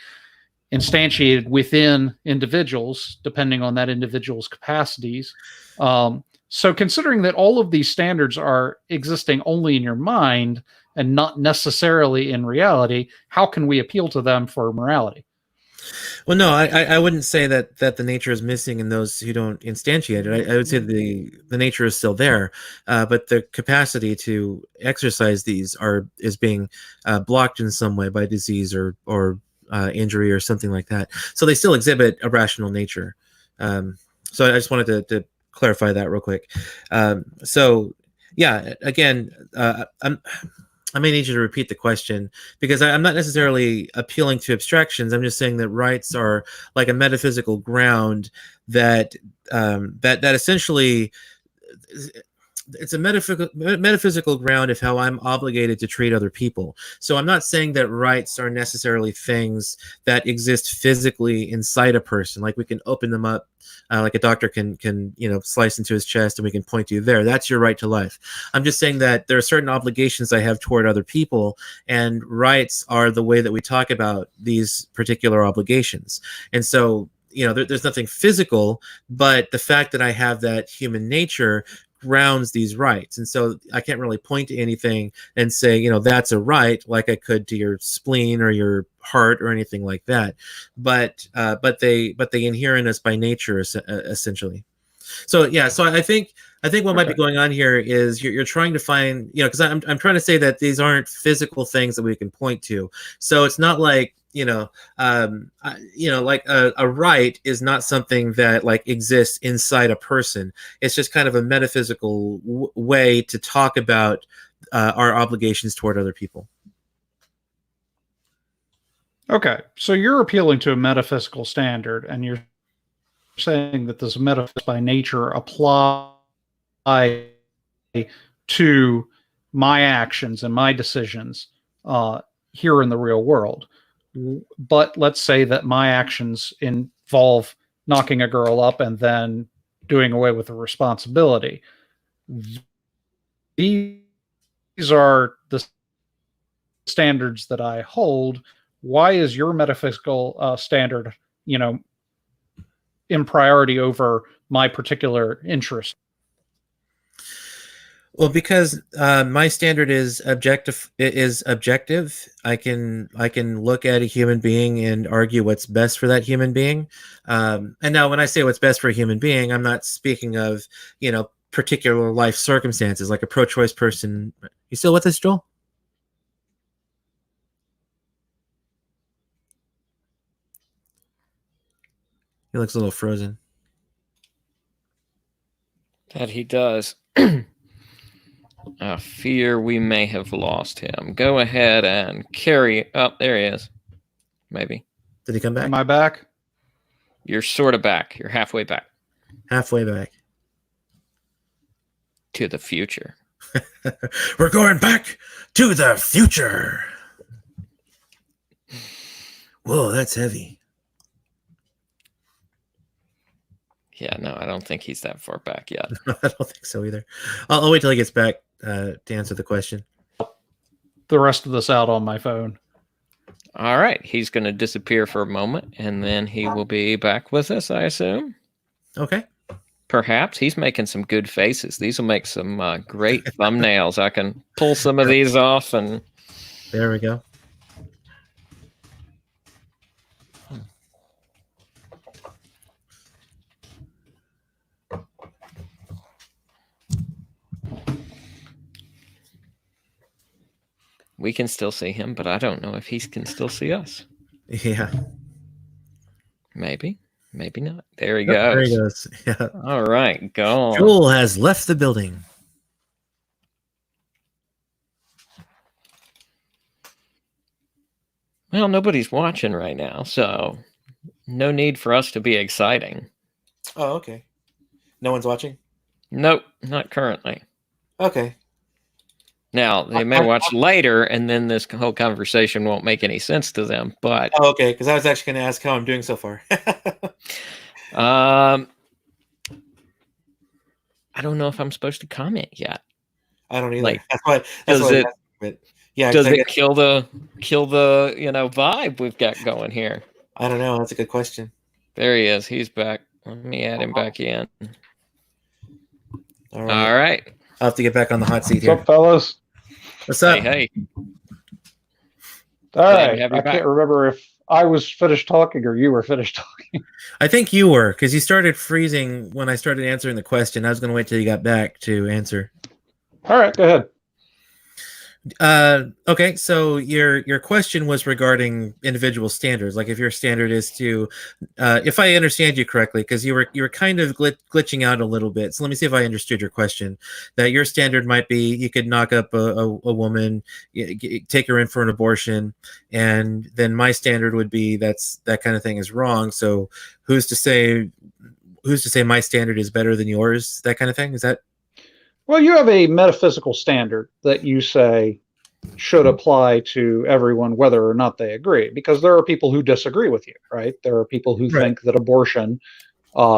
instantiated within individuals, depending on that individual's capacities. So considering that all of these standards are existing only in your mind and not necessarily in reality, how can we appeal to them for morality? Well, no, I wouldn't say that the nature is missing in those who don't instantiate it. I would say the nature is still there, but the capacity to exercise these is being blocked in some way by disease or injury or something like that. So they still exhibit a rational nature. So I just wanted to clarify that real quick. So yeah, again, I may need you to repeat the question, because I'm not necessarily appealing to abstractions. I'm just saying that rights are like a metaphysical ground that essentially, it's a metaphysical ground of how I'm obligated to treat other people. So I'm not saying that rights are necessarily things that exist physically inside a person, like we can open them up, like a doctor can slice into his chest and we can point to you there. That's your right to life. I'm just saying that there are certain obligations I have toward other people, and rights are the way that we talk about these particular obligations. And so there's nothing physical, but the fact that I have that human nature grounds these rights. And so I can't really point to anything and say, that's a right, like I could to your spleen or your heart or anything like that. But they inhere in us by nature, essentially. So yeah, so I think what might be going on here is you're trying to find, because I'm trying to say that these aren't physical things that we can point to. So it's not like like a right is not something that like exists inside a person. It's just kind of a metaphysical way to talk about our obligations toward other people. Okay, so you're appealing to a metaphysical standard, and you're saying that this metaphysics by nature apply to my actions and my decisions here in the real world. But let's say that my actions involve knocking a girl up and then doing away with the responsibility. These are the standards that I hold. Why is your metaphysical standard, in priority over my particular interest? Well, because my standard is objective. I can look at a human being and argue what's best for that human being. And now, when I say what's best for a human being, I'm not speaking of particular life circumstances, like a pro-choice person. You still with us, Joel? He looks a little frozen. That he does. I fear we may have lost him. Go ahead and carry up. There he is. Maybe. Did he come back? Am I back? You're sort of back. You're halfway back. Halfway back. To the future. We're going back to the future. Whoa, that's heavy. Yeah, no, I don't think he's that far back yet. I don't think so either. I'll wait till he gets back to answer the question. The rest of this out on my phone. All right. He's going to disappear for a moment, and then he will be back with us, I assume. Okay. Perhaps he's making some good faces. These will make some great thumbnails. I can pull some of these off and. There we go. We can still see him, but I don't know if he can still see us. Yeah. Maybe. Maybe not. There he Oh, goes. there he goes. Yeah. All right, go on. Joel has left the building. Well, nobody's watching right now, so no need for us to be exciting. Oh, okay. No one's watching? Nope, not currently. Okay. Now, they may watch later, and then this whole conversation won't make any sense to them, but... Oh, okay, because I was actually going to ask how I'm doing so far. I don't know if I'm supposed to comment yet. I don't either. Like, that's why does it, but yeah, does it kill the vibe we've got going here? I don't know. That's a good question. There he is. He's back. Let me add him back in. All right. I'll have to get back on the hot seat What's here. up, fellas? What's up? Hey. All right. I back. can't remember if I was finished talking or you were finished talking. I think you were, because you started freezing when I started answering the question. I was going to wait till you got back to answer. All right, go ahead. Okay, so your question was regarding individual standards, like if your standard is to, if I understand you correctly, because you were kind of glitching out a little bit. So let me see if I understood your question. That your standard might be you could knock up a woman, take her in for an abortion, and then my standard would be that kind of thing is wrong. So who's to say my standard is better than yours? That kind of thing. Is that? Well, you have a metaphysical standard that you say should apply to everyone, whether or not they agree, because there are people who disagree with you, right? There are people who think that abortion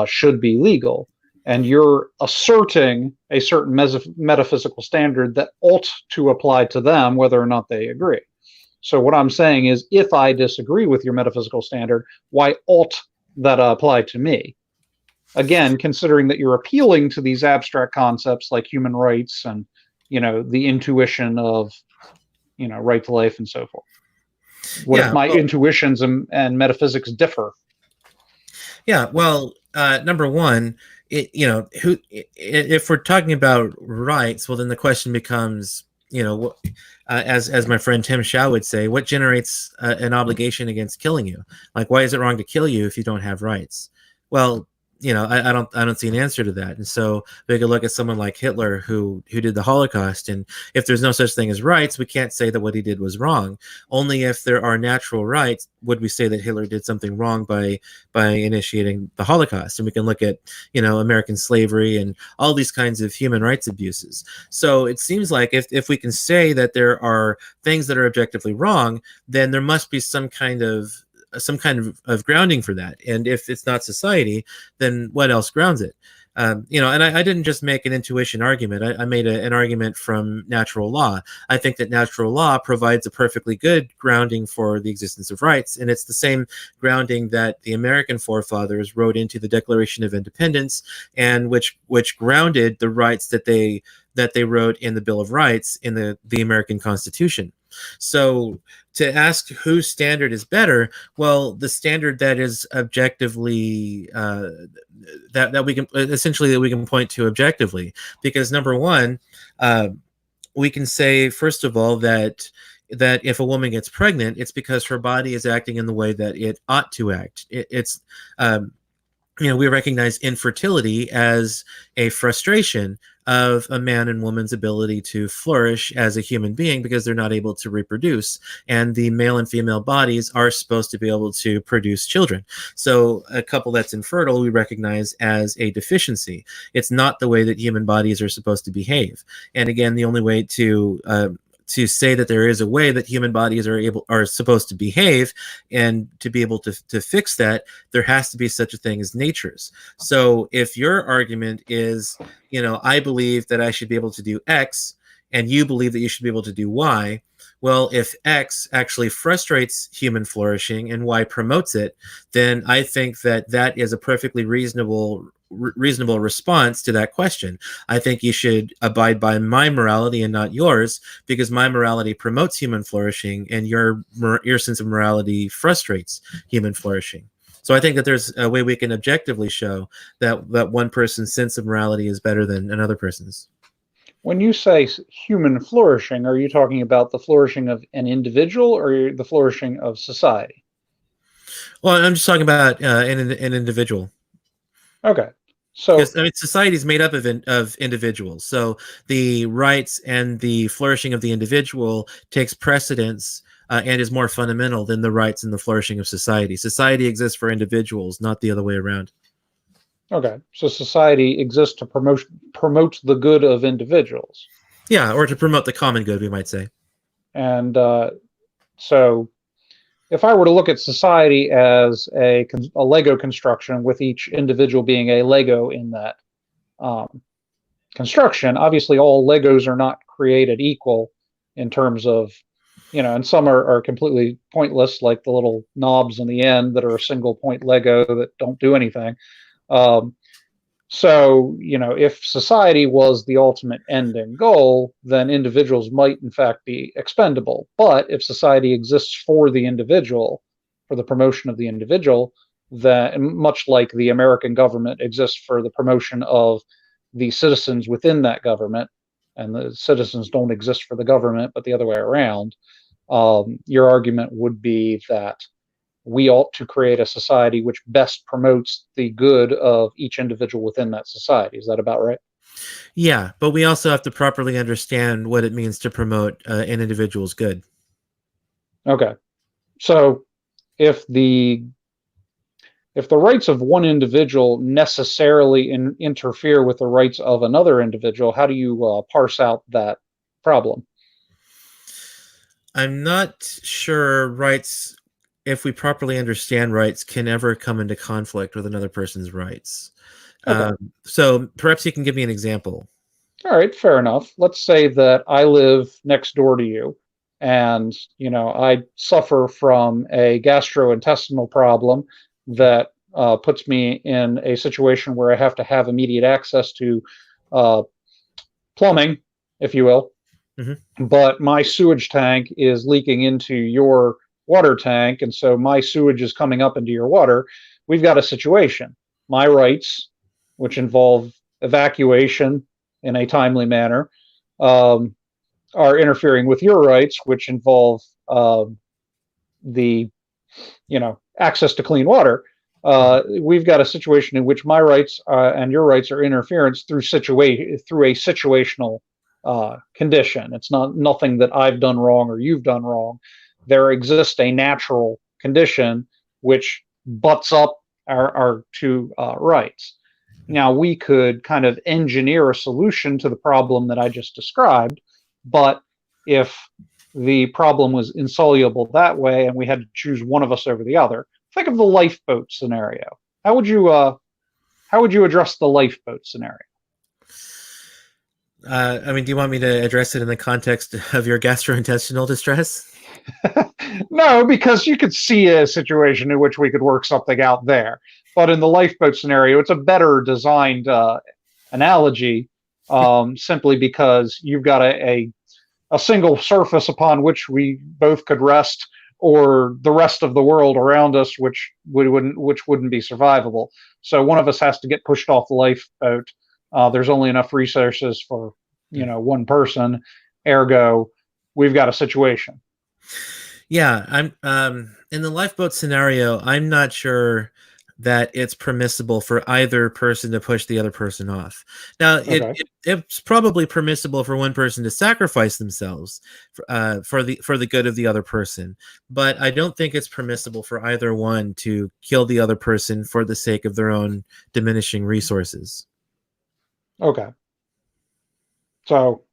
should be legal, and you're asserting a certain metaphysical standard that ought to apply to them, whether or not they agree. So what I'm saying is, if I disagree with your metaphysical standard, why ought that apply to me? Again, considering that you're appealing to these abstract concepts like human rights and, the intuition of, right to life and so forth. What if my intuitions and metaphysics differ? Yeah, well, number one, if we're talking about rights, well, then the question becomes, as my friend Tim Shaw would say, what generates an obligation against killing you? Like, why is it wrong to kill you if you don't have rights? Well, I don't see an answer to that. And so we could look at someone like Hitler who did the Holocaust. And if there's no such thing as rights, we can't say that what he did was wrong. Only if there are natural rights would we say that Hitler did something wrong by initiating the Holocaust. And we can look at, American slavery and all these kinds of human rights abuses. So it seems like if we can say that there are things that are objectively wrong, then there must be some kind of grounding for that. And if it's not society, then what else grounds it? And I didn't just make an intuition argument. I made an argument from natural law. I think that natural law provides a perfectly good grounding for the existence of rights. And it's the same grounding that the American forefathers wrote into the Declaration of Independence, and which grounded the rights that they wrote in the Bill of Rights in the American Constitution. So to ask whose standard is better, well, the standard that is objectively that we can point to objectively, because number one, we can say first of all that if a woman gets pregnant, it's because her body is acting in the way that it ought to act. We recognize infertility as a frustration of a man and woman's ability to flourish as a human being because they're not able to reproduce. And the male and female bodies are supposed to be able to produce children. So a couple that's infertile, we recognize as a deficiency. It's not the way that human bodies are supposed to behave. And again, the only way to say that there is a way that human bodies are supposed to behave, and to be able to fix that, there has to be such a thing as natures. So if your argument is, I believe that I should be able to do X, and you believe that you should be able to do Y, well, if X actually frustrates human flourishing and Y promotes it, then I think that is a perfectly reasonable reasonable response to that question. I think you should abide by my morality and not yours, because my morality promotes human flourishing and your sense of morality frustrates human flourishing. So I think that there's a way we can objectively show that one person's sense of morality is better than another person's. When you say human flourishing, are you talking about the flourishing of an individual or the flourishing of society? Well, I'm just talking about an individual. Okay. So, because I mean, society is made up of individuals. So the rights and the flourishing of the individual takes precedence and is more fundamental than the rights and the flourishing of society. Society exists for individuals, not the other way around. okay. So society exists to promote the good of individuals. Yeah, or to promote the common good, we might say. And so if I were to look at society as a Lego construction, with each individual being a Lego in that construction, obviously all Legos are not created equal in terms of, and some are completely pointless, like the little knobs in the end that are a single point Lego that don't do anything. So, if society was the ultimate end and goal, then individuals might in fact be expendable. But if society exists for the individual, for the promotion of the individual, then much like the American government exists for the promotion of the citizens within that government, and the citizens don't exist for the government, but the other way around, your argument would be that we ought to create a society which best promotes the good of each individual within that society. Is that about right? Yeah, but we also have to properly understand what it means to promote an individual's good. Okay. So if the rights of one individual necessarily interfere with the rights of another individual, how do you parse out that problem? I'm not sure rights, if we properly understand rights, can ever come into conflict with another person's rights. Okay. So perhaps you can give me an example. All right, fair enough. Let's say that I live next door to you, and I suffer from a gastrointestinal problem that puts me in a situation where I have to have immediate access to plumbing, if you will. Mm-hmm. But my sewage tank is leaking into your water tank, and so my sewage is coming up into your water. We've got a situation. My rights, which involve evacuation in a timely manner, are interfering with your rights, which involve the access to clean water. We've got a situation in which my rights and your rights are interference through a situational condition. It's nothing that I've done wrong or you've done wrong. There exists a natural condition which butts up our two rights. Now, we could kind of engineer a solution to the problem that I just described, but if the problem was insoluble that way and we had to choose one of us over the other, think of the lifeboat scenario. How would you address the lifeboat scenario? I mean, do you want me to address it in the context of your gastrointestinal distress? No, because you could see a situation in which we could work something out there. But in the lifeboat scenario, it's a better designed analogy, simply because you've got a single surface upon which we both could rest, or the rest of the world around us, which wouldn't be survivable. So one of us has to get pushed off the lifeboat. There's only enough resources for one person. Ergo, we've got a situation. Yeah, I'm in the lifeboat scenario. I'm not sure that it's permissible for either person to push the other person off. Now, it's probably permissible for one person to sacrifice themselves for the good of the other person, but I don't think it's permissible for either one to kill the other person for the sake of their own diminishing resources. Okay. So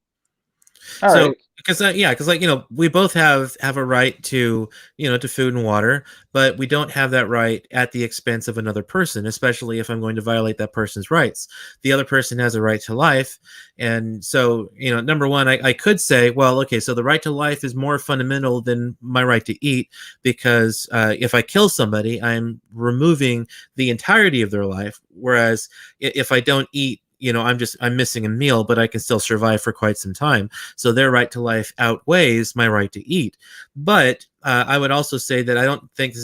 All So right. because like we both have a right to to food and water, but we don't have that right at the expense of another person, especially if I'm going to violate that person's rights. The other person has a right to life, and so number one, I could say, well, okay, so the right to life is more fundamental than my right to eat, because if I kill somebody, I'm removing the entirety of their life, whereas if I don't eat, I'm missing a meal, but I can still survive for quite some time. So their right to life outweighs my right to eat. But I would also say that I don't think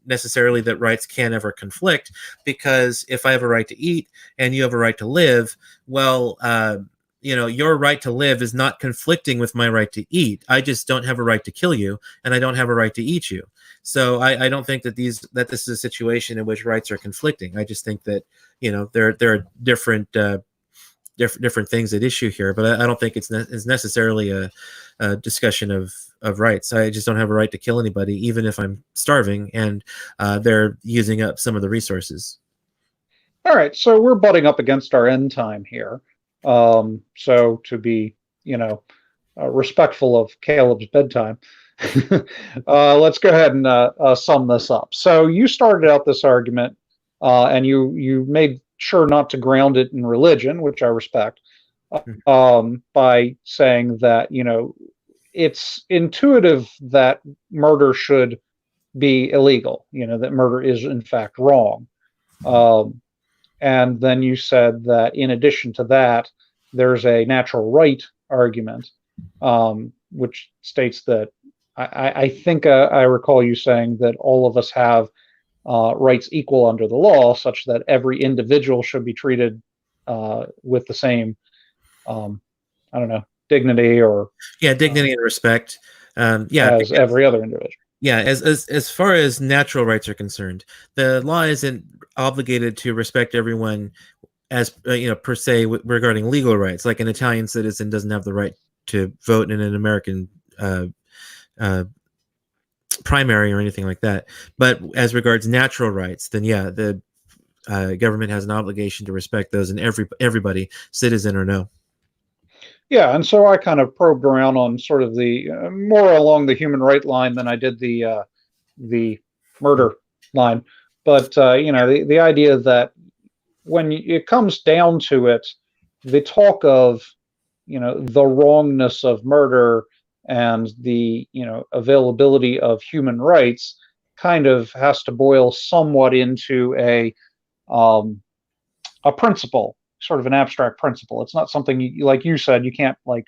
necessarily that rights can ever conflict, because if I have a right to eat and you have a right to live, well, your right to live is not conflicting with my right to eat. I just don't have a right to kill you, and I don't have a right to eat you. So I don't think that this is a situation in which rights are conflicting. I just think that there are different things at issue here, but I don't think it's necessarily a discussion of rights. I just don't have a right to kill anybody, even if I'm starving and they're using up some of the resources. All right. So we're butting up against our end time here. So to be, respectful of Caleb's bedtime, let's go ahead and sum this up. So you started out this argument, and you made sure not to ground it in religion, which I respect, by saying that it's intuitive that murder should be illegal. That murder is in fact wrong. And then you said that in addition to that, there's a natural right argument, which states that I think I recall you saying that all of us have rights equal under the law, such that every individual should be treated with the same, dignity or dignity and respect. as every other individual. Yeah, as far as natural rights are concerned, the law isn't obligated to respect everyone as per se regarding legal rights. Like an Italian citizen doesn't have the right to vote in an American primary or anything like that. But as regards natural rights, then the government has an obligation to respect those, and everybody, citizen or no. Yeah, and so I kind of probed around on sort of the more along the human right line than I did the murder line. But the idea that when it comes down to it, the talk of the wrongness of murder and the availability of human rights kind of has to boil somewhat into a principle, sort of an abstract principle. It's not something like you said, you can't like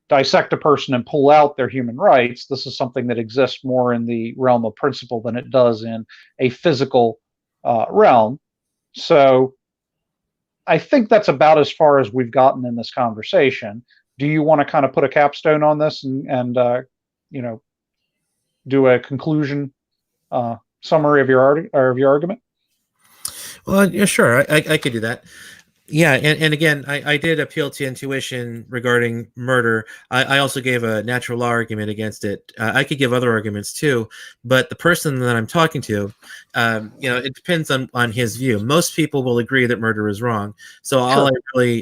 dissect a person and pull out their human rights. This is something that exists more in the realm of principle than it does in a physical realm. So I think that's about as far as we've gotten in this conversation. Do you want to kind of put a capstone on this and do a conclusion summary of your argument? Well, yeah, sure. I could do that. Yeah, and again, I did appeal to intuition regarding murder. I also gave a natural law argument against it. I could give other arguments too, but the person that I'm talking to, it depends on his view. Most people will agree that murder is wrong. So all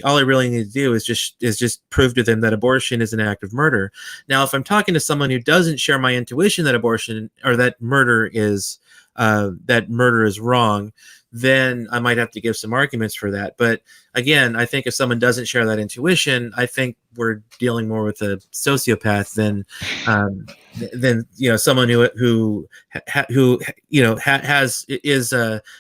I really need to do is just prove to them that abortion is an act of murder. Now, if I'm talking to someone who doesn't share my intuition that abortion or that murder is wrong, then I might have to give some arguments for that. But again, I think if someone doesn't share that intuition, I think we're dealing more with a sociopath than someone who is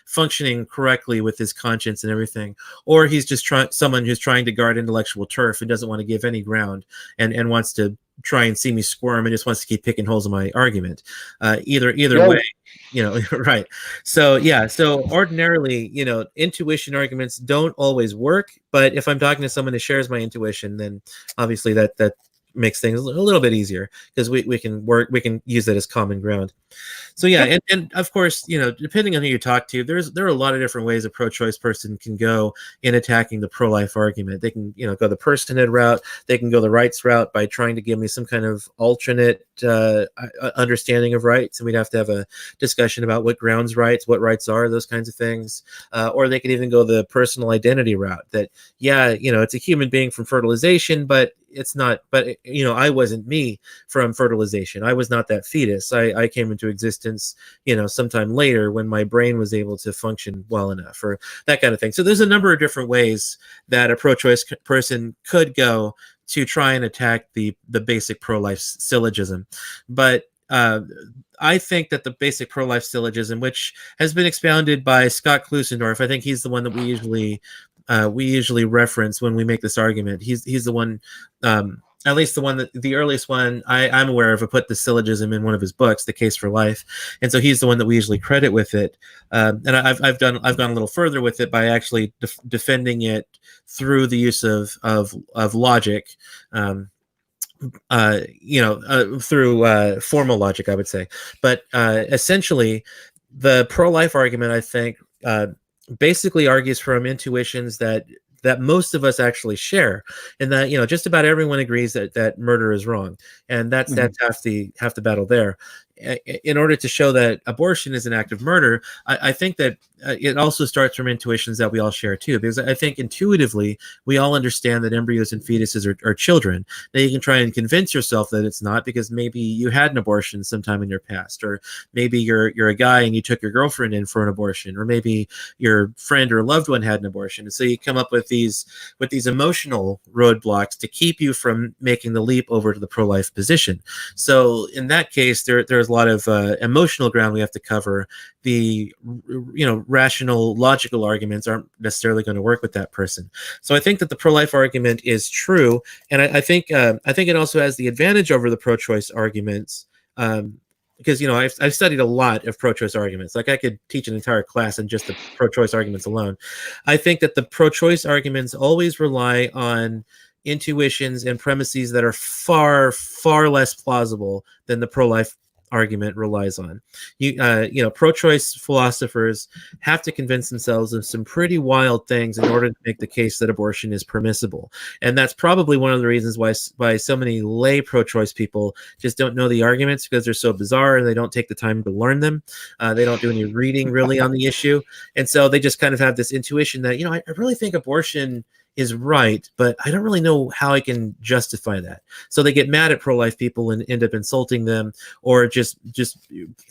functioning correctly with his conscience and everything, or he's just someone who's trying to guard intellectual turf and doesn't want to give any ground and wants to try and see me squirm and just wants to keep picking holes in my argument. Either way. Right. So ordinarily, intuition arguments don't always work, but if I'm talking to someone who shares my intuition, then obviously that makes things a little bit easier because we can use that as common ground. So yeah, and of course, depending on who you talk to, there are a lot of different ways a pro-choice person can go in attacking the pro-life argument. They can, go the personhood route. They can go the rights route by trying to give me some kind of alternate understanding of rights, and we'd have to have a discussion about what grounds rights, what rights are, those kinds of things. Or they could even go the personal identity route. That it's a human being from fertilization, but it's not. But I wasn't me from fertilization. I was not that fetus. I came into existence, sometime later when my brain was able to function well enough, or that kind of thing. So there's a number of different ways that a pro-choice person could go to try and attack the basic pro-life syllogism. But I think that the basic pro-life syllogism, which has been expounded by Scott Klusendorf, I think he's the one that we usually reference when we make this argument. He's the one, at least the earliest one I'm aware of, put the syllogism in one of his books, The Case for Life, and so he's the one that we usually credit with it. And I've gone a little further with it by actually defending it through the use of logic. Through formal logic, I would say. But essentially, the pro-life argument, I think, basically argues from intuitions that most of us actually share, and that just about everyone agrees that murder is wrong, and that's half the battle there. In order to show that abortion is an act of murder, I think that it also starts from intuitions that we all share too, because I think intuitively we all understand that embryos and fetuses are children. Now you can try and convince yourself that it's not, because maybe you had an abortion sometime in your past, or maybe you're a guy and you took your girlfriend in for an abortion, or maybe your friend or loved one had an abortion. And so you come up with these emotional roadblocks to keep you from making the leap over to the pro-life position. So in that case, there's a lot of emotional ground we have to cover. The rational, logical arguments aren't necessarily going to work with that person. So I think that the pro-life argument is true, and I think it also has the advantage over the pro-choice arguments, because I've studied a lot of pro-choice arguments. Like I could teach an entire class on just the pro-choice arguments alone. I think that the pro-choice arguments always rely on intuitions and premises that are far, far less plausible than the pro-life argument relies on. Pro-choice philosophers have to convince themselves of some pretty wild things in order to make the case that abortion is permissible. And that's probably one of the reasons why so many lay pro-choice people just don't know the arguments, because they're so bizarre and they don't take the time to learn them. They don't do any reading really on the issue. And so they just kind of have this intuition that, I really think abortion is right, but I don't really know how I can justify that. So they get mad at pro-life people and end up insulting them, or just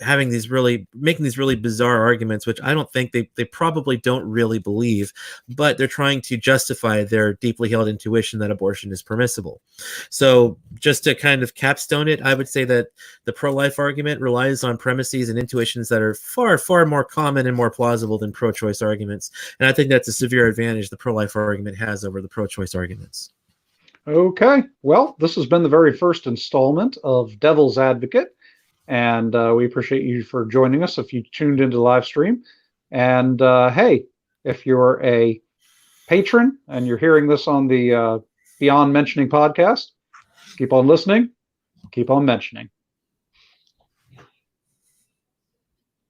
making these really bizarre arguments, which I don't think they probably don't really believe, but they're trying to justify their deeply held intuition that abortion is permissible. So just to kind of capstone it, I would say that the pro-life argument relies on premises and intuitions that are far, far more common and more plausible than pro-choice arguments. And I think that's a severe advantage the pro-life argument has over the pro-choice arguments. Okay, well, this has been the very first installment of Devil's Advocate, and we appreciate you for joining us if you tuned into the live stream. And hey, if you're a patron and you're hearing this on the Beyond Mentioning podcast, keep on listening, keep on mentioning.